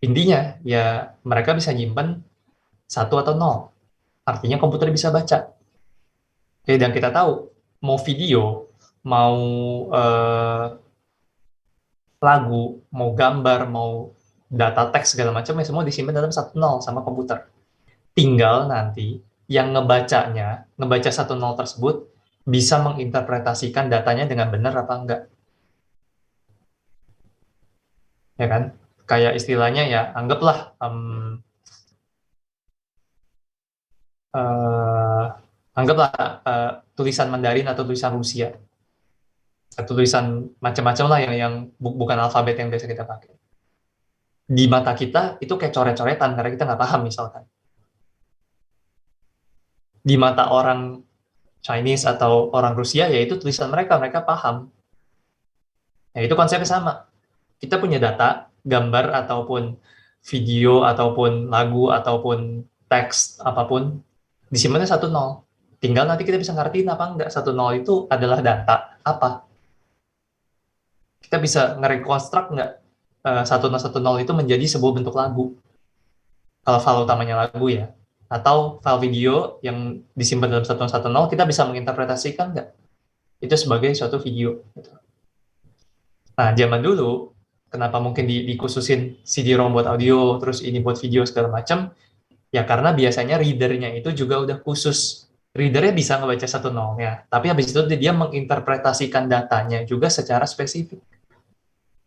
Intinya ya mereka bisa nyimpen 1 atau 0. Artinya komputer bisa baca. Oke, dan kita tahu mau video, mau eh, lagu, mau gambar, mau data teks segala macam ya semua disimpan dalam 1 0 sama komputer. Tinggal nanti yang ngebaca 1 0 tersebut bisa menginterpretasikan datanya dengan benar apa enggak. Ya kan? Kayak istilahnya ya, anggaplah eh, anggaplah tulisan Mandarin atau tulisan Rusia, atau tulisan macam-macam lah yang bukan alfabet yang biasa kita pakai. Di mata kita itu kayak coret-coretan karena kita nggak paham misalkan. Di mata orang Chinese atau orang Rusia ya itu tulisan mereka, mereka paham. Ya itu konsepnya sama. Kita punya data, gambar ataupun video ataupun lagu ataupun teks apapun disimpannya 1 0. Tinggal nanti kita bisa ngertiin apa enggak 1 0 itu adalah data apa. Kita bisa ngerekonstruk nggak 1 0 itu menjadi sebuah bentuk lagu. Kalau file utamanya lagu ya. Atau file video yang disimpan dalam 1 0 kita bisa menginterpretasikan nggak itu sebagai suatu video. Gitu. Nah, zaman dulu, kenapa mungkin dikhususin CD-ROM buat audio, terus ini buat video segala macam, ya karena biasanya readernya itu juga udah khusus. Readernya bisa ngebaca 1 0 ya, tapi habis itu dia menginterpretasikan datanya juga secara spesifik.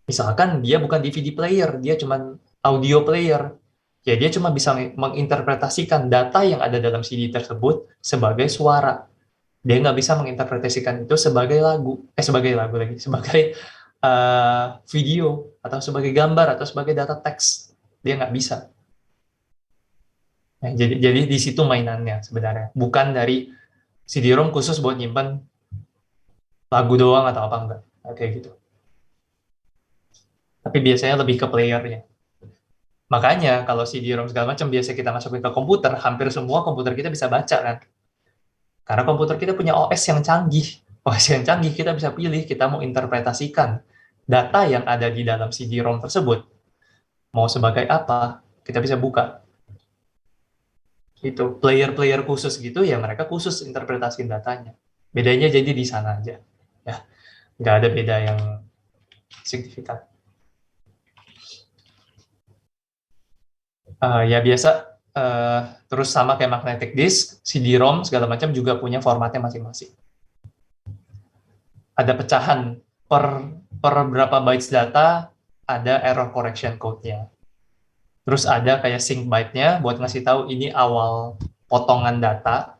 Misalkan dia bukan DVD player, dia cuma audio player. ya dia cuma bisa menginterpretasikan data yang ada dalam CD tersebut sebagai suara. Dia nggak bisa menginterpretasikan itu sebagai sebagai lagu lagi, sebagai video, atau sebagai gambar, atau sebagai data teks. Dia nggak bisa. Nah, jadi di situ mainannya sebenarnya. Bukan dari CD-ROM khusus buat nyimpan lagu doang atau apa enggak. Kayak gitu. Tapi biasanya lebih ke playernya. Makanya kalau CD-ROM segala macam biasa kita masukin ke komputer, hampir semua komputer kita bisa baca kan. Karena komputer kita punya OS yang canggih. OS yang canggih kita bisa pilih kita mau interpretasikan data yang ada di dalam CD-ROM tersebut. Mau sebagai apa, kita bisa buka. Itu player-player khusus gitu ya mereka khusus interpretasi datanya. Bedanya jadi di sana aja. Ya, nggak ada beda yang signifikan. Ya biasa terus sama kayak magnetic disk, CD-ROM segala macam juga punya formatnya masing-masing. Ada pecahan per berapa bytes data ada error correction code-nya. Terus ada kayak sync byte-nya buat ngasih tahu ini awal potongan data.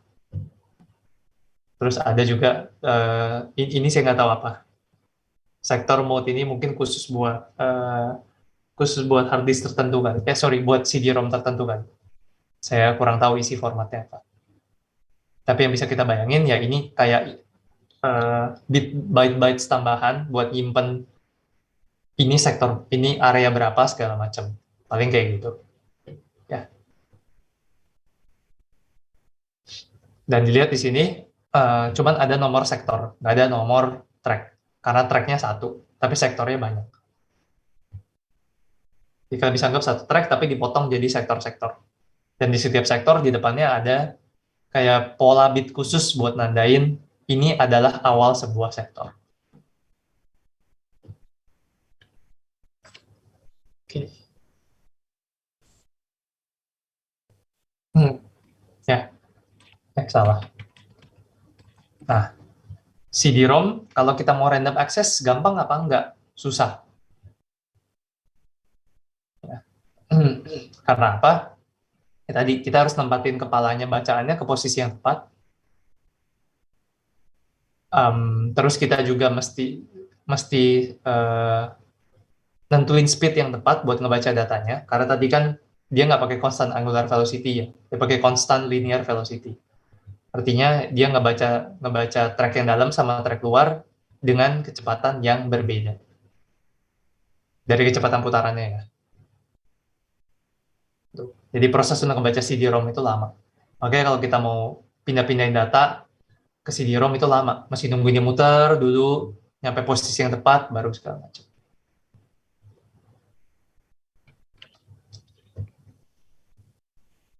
Terus ada juga ini saya nggak tahu apa. Sektor mode ini mungkin khusus buat hard disk tertentu kan. Sorry, buat CD-ROM tertentu kan. Saya kurang tahu isi formatnya apa. Tapi yang bisa kita bayangin ya ini kayak byte-bytes tambahan buat nyimpen ini sektor, ini area berapa segala macam. Paling kayak gitu. Ya. Dan dilihat di sini cuman ada nomor sektor, nggak ada nomor track. Karena tracknya satu, tapi sektornya banyak. Jadi kalian bisa anggap satu track tapi dipotong jadi sektor-sektor. Dan di setiap sektor di depannya ada kayak pola bit khusus buat nandain ini adalah awal sebuah sektor. Oke. Ya, salah. Nah, CD-ROM kalau kita mau random access gampang apa enggak? Susah. Ya. Karena apa? Ya, tadi kita harus nempatin kepalanya bacaannya ke posisi yang tepat. Terus kita juga mesti nentuin speed yang tepat buat ngebaca datanya. Karena tadi kan dia nggak pakai constant angular velocity ya, dia pakai constant linear velocity. Artinya dia ngebaca track yang dalam sama track luar dengan kecepatan yang berbeda dari kecepatan putarannya ya. Jadi proses untuk membaca CD-ROM itu lama. Makanya kalau kita mau pindah-pindahin data ke CD-ROM itu lama. Masih nungguin dia muter dulu, nyampe posisi yang tepat, baru segala macam.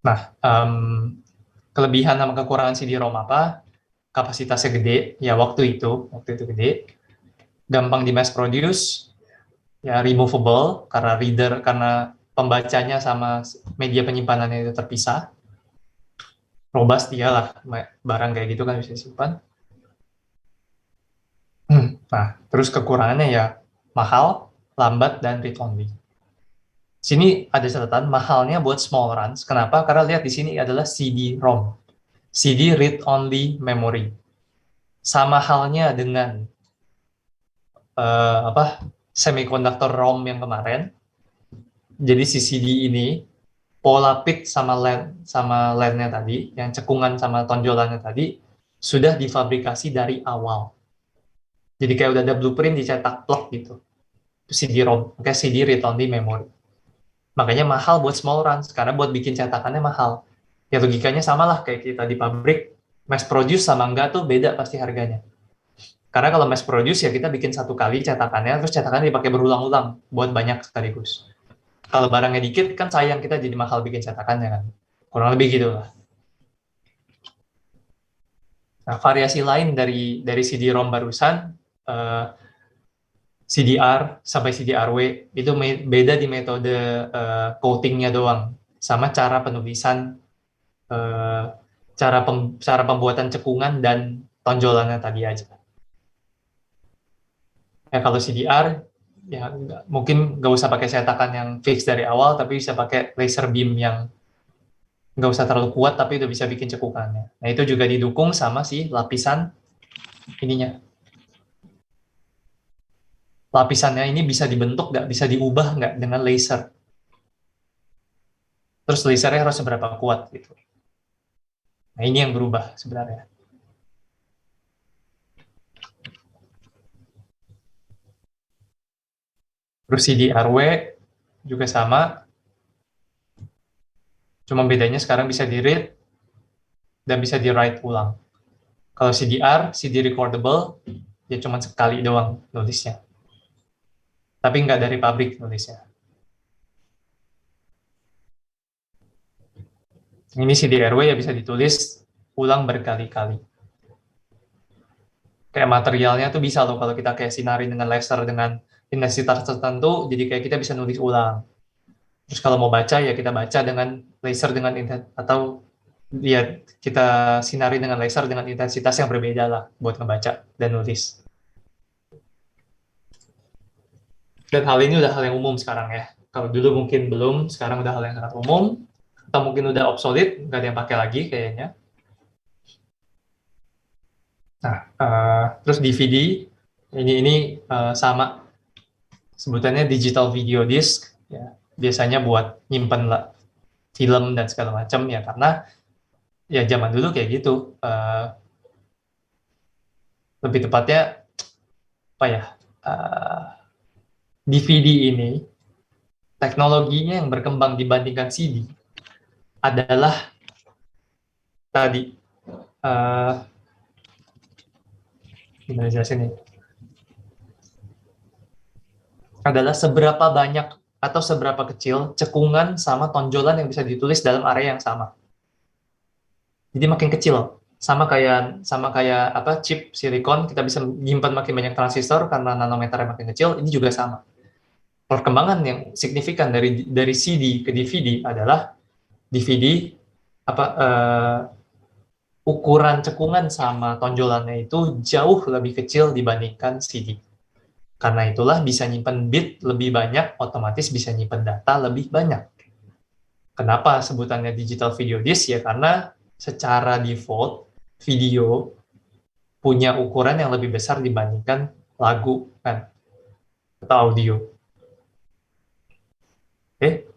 Nah, kelebihan sama kekurangan CD-ROM apa? Kapasitasnya gede, ya waktu itu gede. Gampang di mass produce, ya removable, karena pembacanya sama media penyimpanannya itu terpisah. Robust iyalah, barang kayak gitu kan bisa disimpan. Nah, terus kekurangannya ya mahal, lambat, dan read only. Sini ada catatan mahalnya buat small runs. Kenapa? Karena lihat di sini adalah CD-ROM, CD read only memory. Sama halnya dengan semiconductor ROM yang kemarin. Jadi si CD ini pola pit sama LAN-nya tadi, yang cekungan sama tonjolannya tadi sudah difabrikasi dari awal. Jadi kayak udah ada blueprint dicetak plug gitu. Itu CD-ROM, kayak CD read only memory. Makanya mahal buat small runs, karena buat bikin cetakannya mahal. Ya logikanya sama lah kayak kita di pabrik, mass produce sama enggak tuh beda pasti harganya. Karena kalau mass produce ya kita bikin satu kali cetakannya, terus cetakannya dipakai berulang-ulang buat banyak sekaligus. Kalau barangnya dikit kan sayang kita jadi mahal bikin cetakannya kan. Kurang lebih gitu lah. Nah, variasi lain dari CD-ROM barusan, CDR sampai CDRW itu beda di metode coding-nya doang, sama cara penulisan, eh, cara pembuatan cekungan dan tonjolannya tadi aja. Ya kalau CDR ya mungkin nggak usah pakai cetakan yang fix dari awal, tapi bisa pakai laser beam yang nggak usah terlalu kuat, tapi udah bisa bikin cekukannya. Nah, itu juga didukung sama si lapisan ininya. Lapisannya ini bisa dibentuk nggak, bisa diubah nggak dengan laser. Terus lasernya harus seberapa kuat gitu. Nah, ini yang berubah sebenarnya. Terus CDRW juga sama, cuma bedanya sekarang bisa di-read dan bisa di-write ulang. Kalau CDR, CD recordable, ya cuma sekali doang nulisnya. Tapi nggak dari pabrik nulisnya. Ini CDRW ya bisa ditulis ulang berkali-kali. Kayak materialnya tuh bisa loh kalau kita kayak sinarin dengan laser dengan intensitas tertentu, jadi kayak kita bisa nulis ulang. Terus kalau mau baca ya kita baca dengan laser dengan atau ya kita sinari dengan laser dengan intensitas yang berbeda lah buat ngebaca dan nulis. Dan hal ini udah hal yang umum sekarang ya. Kalau dulu mungkin belum, sekarang udah hal yang sangat umum. Atau mungkin udah obsolete, nggak ada yang pakai lagi kayaknya. Nah, terus DVD ini sama sebutannya digital video disc. Ya, biasanya buat nyimpen lah, film dan segala macam ya karena ya zaman dulu kayak gitu. Lebih tepatnya apa ya? DVD ini teknologinya yang berkembang dibandingkan CD adalah tadi gimana jelasin ini? Adalah seberapa banyak atau seberapa kecil cekungan sama tonjolan yang bisa ditulis dalam area yang sama. Jadi makin kecil, sama kayak apa chip silikon kita bisa menyimpan makin banyak transistor karena nanometernya makin kecil. Ini juga sama. Perkembangan yang signifikan dari CD ke DVD adalah DVD apa ukuran cekungan sama tonjolannya itu jauh lebih kecil dibandingkan CD. Karena itulah bisa nyimpen bit lebih banyak, otomatis bisa nyimpen data lebih banyak. Kenapa sebutannya digital video disc? Ya karena secara default video punya ukuran yang lebih besar dibandingkan lagu kan atau audio. Oke.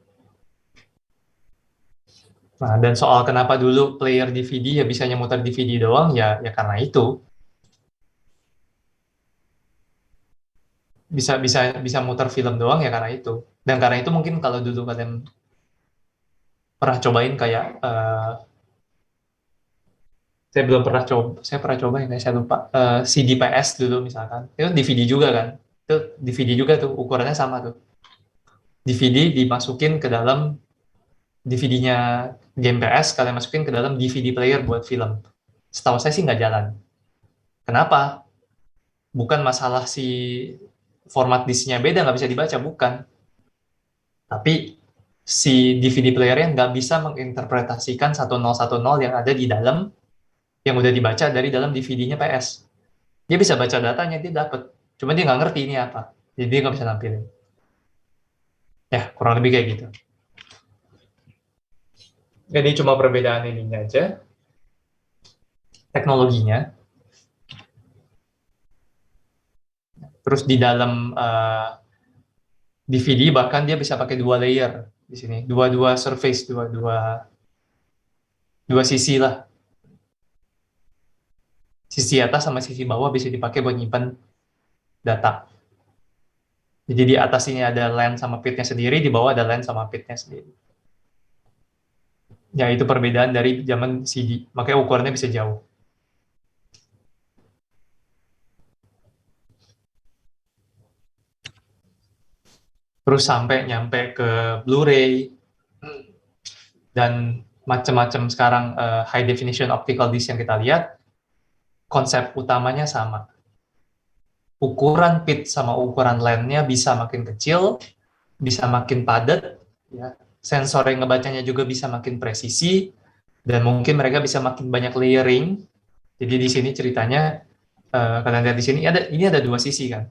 Nah, dan soal kenapa dulu player DVD ya bisanya muter DVD doang ya karena itu bisa bisa bisa muter film doang ya karena itu. Dan karena itu mungkin kalau dulu kalian pernah cobain kayak saya pernah coba yang saya lupa CD PS dulu misalkan itu DVD juga kan itu DVD juga tuh ukurannya sama tuh DVD dimasukin ke dalam DVD-nya game PS kalian masukin ke dalam DVD player buat film setahu saya sih nggak jalan kenapa bukan masalah si format disknya beda nggak bisa dibaca bukan tapi si DVD playernya nggak bisa menginterpretasikan 1010 yang ada di dalam yang udah dibaca dari dalam DVD-nya PS. Dia bisa baca datanya, dia dapat. Cuma dia nggak ngerti ini apa. Jadi dia nggak bisa nampilin. Ya, kurang lebih kayak gitu. Jadi cuma perbedaan ininya aja. Teknologinya. Terus di dalam DVD bahkan dia bisa pakai 2 layer di sini. Dua surface, dua sisi lah. Sisi atas sama sisi bawah bisa dipakai buat nyimpan data. Jadi di atas ini ada LAN sama PID-nya sendiri, di bawah ada LAN sama PID-nya sendiri. Ya, itu perbedaan dari zaman CD. Makanya ukurannya bisa jauh. Terus sampai nyampe ke Blu-ray, dan macam-macam sekarang high definition optical disc yang kita lihat, konsep utamanya sama. Ukuran PID sama ukuran LAN-nya bisa makin kecil, bisa makin padat, ya. Sensor yang ngebacanya juga bisa makin presisi, dan mungkin mereka bisa makin banyak layering. Jadi di sini ceritanya, kalian lihat di sini, ini ada 2 sisi kan.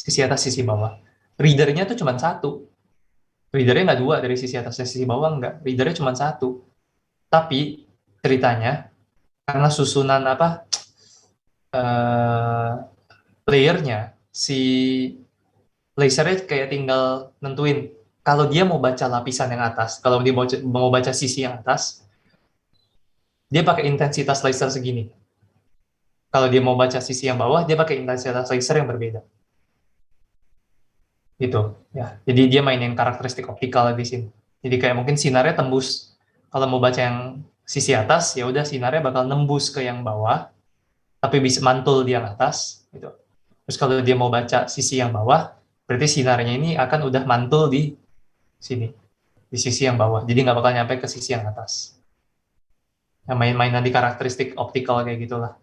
sisi atas, sisi bawah. Readernya tuh cuma satu. Readernya nggak dua, dari sisi atas dan sisi bawah nggak. Readernya cuma satu. Tapi ceritanya, karena susunan eh layernya, si lasernya kayak tinggal nentuin kalau dia mau baca lapisan yang atas, kalau dia mau baca sisi yang atas, dia pakai intensitas laser segini. Kalau dia mau baca sisi yang bawah, dia pakai intensitas laser yang berbeda. Gitu ya. Jadi dia mainin karakteristik optikal di sini. Jadi kayak mungkin sinarnya tembus, kalau mau baca yang sisi atas, ya udah sinarnya bakal nembus ke yang bawah, tapi bisa mantul di yang atas gitu. Terus kalau dia mau baca sisi yang bawah, berarti sinarnya ini akan udah mantul di sini, di sisi yang bawah. Jadi nggak bakal nyampe ke sisi yang atas. Yang main-mainan di karakteristik optikal kayak gitulah.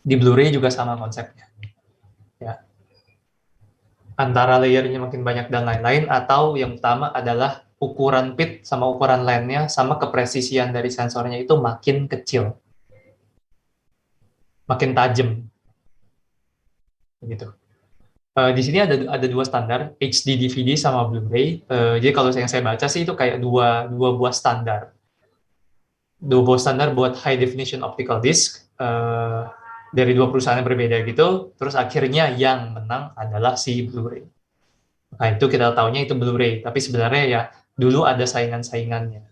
Di Blu-ray juga sama konsepnya. Ya. Antara layernya makin banyak dan lain-lain, atau yang utama adalah ukuran pit sama ukuran lensnya sama kepresisian dari sensornya itu makin kecil, makin tajam gitu. Di sini ada dua standar, HD DVD sama Blu-ray. Jadi kalau yang saya baca sih itu kayak dua buah standar. Dua buah standar buat high definition optical disc dari dua perusahaan yang berbeda gitu. Terus akhirnya yang menang adalah si Blu-ray. Nah, itu kita taunya itu Blu-ray, tapi sebenarnya ya dulu ada saingan-saingannya.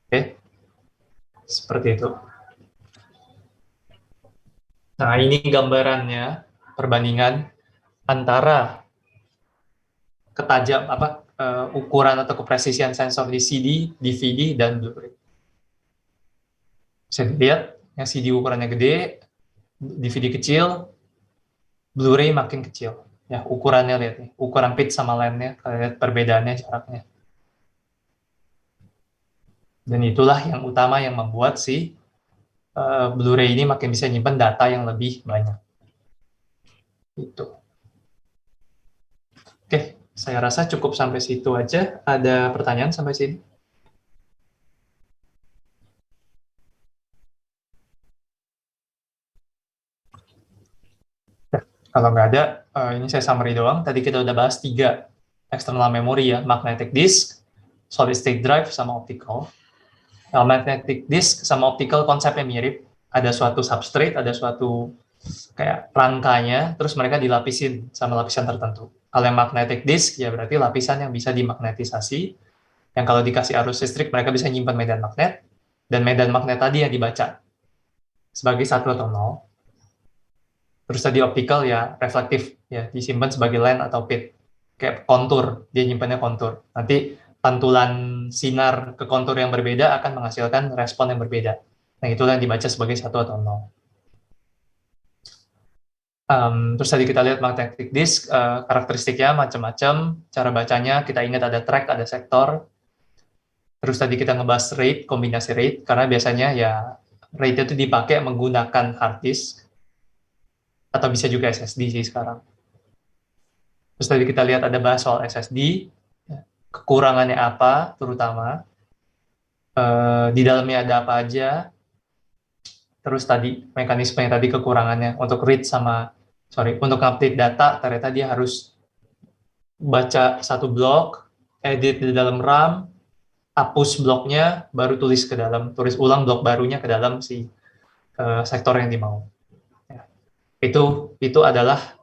Oke, seperti itu. Nah, ini gambarannya, perbandingan antara ukuran atau kepresisian sensor di CD, DVD, dan Blu-ray. Bisa dilihat, yang CD ukurannya gede, DVD kecil, Blu-ray makin kecil. Ya, ukurannya lihat nih, ukuran pitch sama lensnya, kalian lihat perbedaannya, jaraknya. Dan itulah yang utama yang membuat si Blu-ray ini makin bisa nyimpan data yang lebih banyak. Itu. Oke, saya rasa cukup sampai situ aja. Ada pertanyaan sampai sini? Kalau nggak ada, ini saya summary doang. Tadi kita udah bahas 3 external memory ya, magnetic disk, solid state drive, sama optical. Nah, magnetic disk sama optical konsepnya mirip. Ada suatu substrate, ada suatu kayak rangkanya, terus mereka dilapisin sama lapisan tertentu. Kalau yang magnetic disk, ya berarti lapisan yang bisa dimagnetisasi, yang kalau dikasih arus listrik, mereka bisa nyimpan medan magnet, dan medan magnet tadi yang dibaca sebagai 1 atau 0. Terus tadi optical ya reflektif, ya disimpan sebagai line atau pit. Kayak kontur, dia nyimpannya kontur. Nanti pantulan sinar ke kontur yang berbeda akan menghasilkan respon yang berbeda. Nah, itulah yang dibaca sebagai 1 atau 0. Terus tadi kita lihat magnetic disk, karakteristiknya macam-macam, cara bacanya kita ingat ada track, ada sektor. Terus tadi kita ngebahas rate, kombinasi rate, karena biasanya ya rate itu dipakai menggunakan hard disk, atau bisa juga SSD sih sekarang. Terus tadi kita lihat ada bahas soal SSD, kekurangannya apa terutama, di dalamnya ada apa aja, terus tadi mekanisme yang tadi kekurangannya untuk untuk update data, ternyata dia harus baca satu blok, edit di dalam RAM, hapus bloknya, baru tulis ulang blok barunya ke dalam si sektor yang dimau. Ya. Itu adalah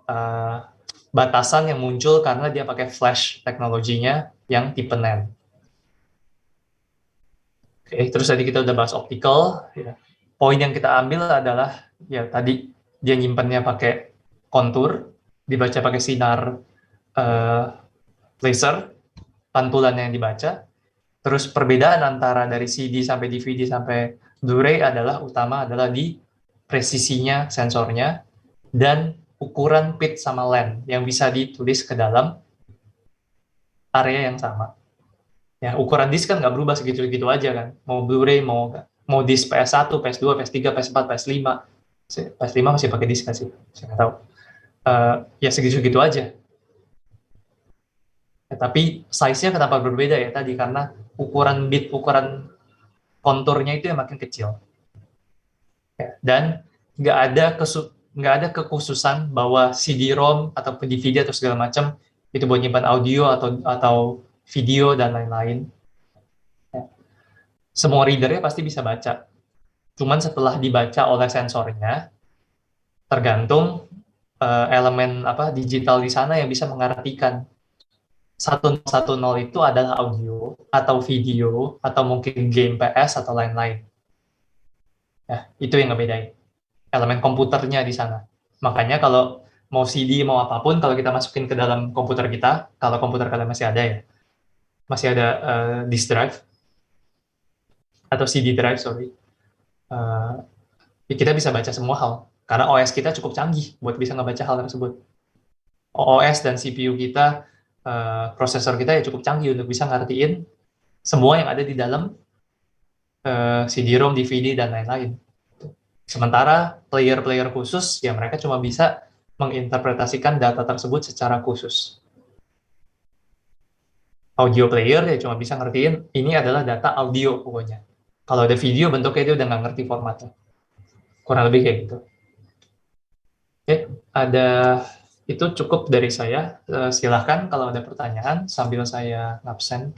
batasan yang muncul karena dia pakai flash teknologinya yang tipe NAND. Oke, terus tadi kita udah bahas optical. Ya. Poin yang kita ambil adalah ya tadi dia nyimpannya pakai kontur, dibaca pakai sinar laser, pantulan yang dibaca. Terus perbedaan antara dari CD sampai DVD sampai Blu-ray utama adalah di presisinya sensornya dan ukuran pit sama lens yang bisa ditulis ke dalam area yang sama. Ya, ukuran disk kan nggak berubah segitu-gitu aja kan. Mau Blu-ray, mau disk PS1, PS2, PS3, PS4, PS5. PS5 masih pakai disk nggak sih? Saya nggak tahu. Ya segitu-gitu aja. Ya, tapi size-nya kenapa berbeda ya tadi? Karena ukuran konturnya itu yang makin kecil. Ya, dan nggak ada kekhususan bahwa CD-ROM atau DVD atau segala macam itu buat nyimpan audio atau video dan lain-lain. Ya. Semua readernya pasti bisa baca. Cuman setelah dibaca oleh sensornya, tergantung elemen apa digital di sana yang bisa mengartikan 110 itu adalah audio atau video atau mungkin game PS atau lain-lain. Ya, itu yang ngebedain elemen komputernya di sana. Makanya kalau mau CD mau apapun kalau kita masukin ke dalam komputer kita, kalau komputer kalian masih ada ya, masih ada disk drive atau CD drive, sorry. Uh, kita bisa baca semua hal karena OS kita cukup canggih buat bisa ngebaca hal tersebut. OS dan CPU kita, prosesor kita ya cukup canggih untuk bisa ngertiin semua yang ada di dalam CD-ROM, DVD, dan lain-lain. Sementara player-player khusus, ya mereka cuma bisa menginterpretasikan data tersebut secara khusus. Audio player ya cuma bisa ngertiin, ini adalah data audio pokoknya. Kalau ada video, bentuknya dia udah nggak ngerti formatnya. Kurang lebih kayak gitu. Oke, ada itu cukup dari saya. Silahkan kalau ada pertanyaan sambil saya ngabsen.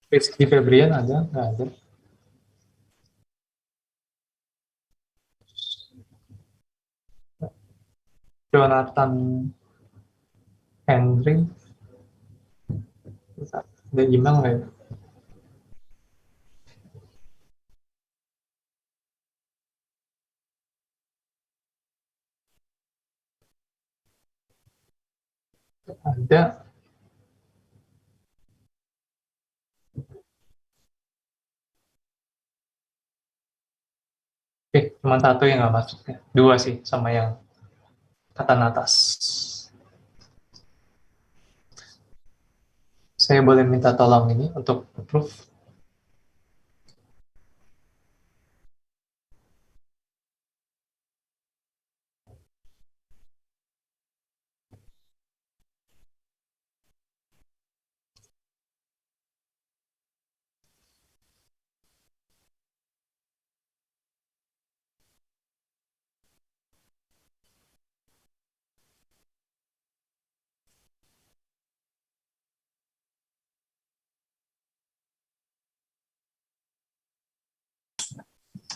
Rizky Febrian ada? Nggak ada. Jonathan Henry, ada email nggak ya? Ada. Cuma satu yang nggak masuk ya. Dua sih, sama yang kata atas. Saya boleh minta tolong ini untuk approve.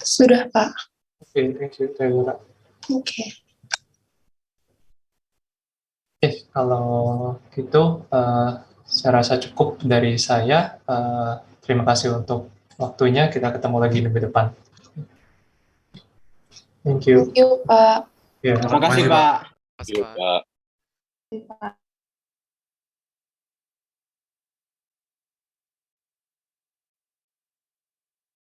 Sudah, Pak. Oke, thank you, Taylor. Oke. Kalau gitu, saya rasa cukup dari saya. Terima kasih untuk waktunya. Kita ketemu lagi minggu depan. Thank you. Thank you, Pak. Ya, Terima kasih, Pak. Terima kasih, Pak. Pak.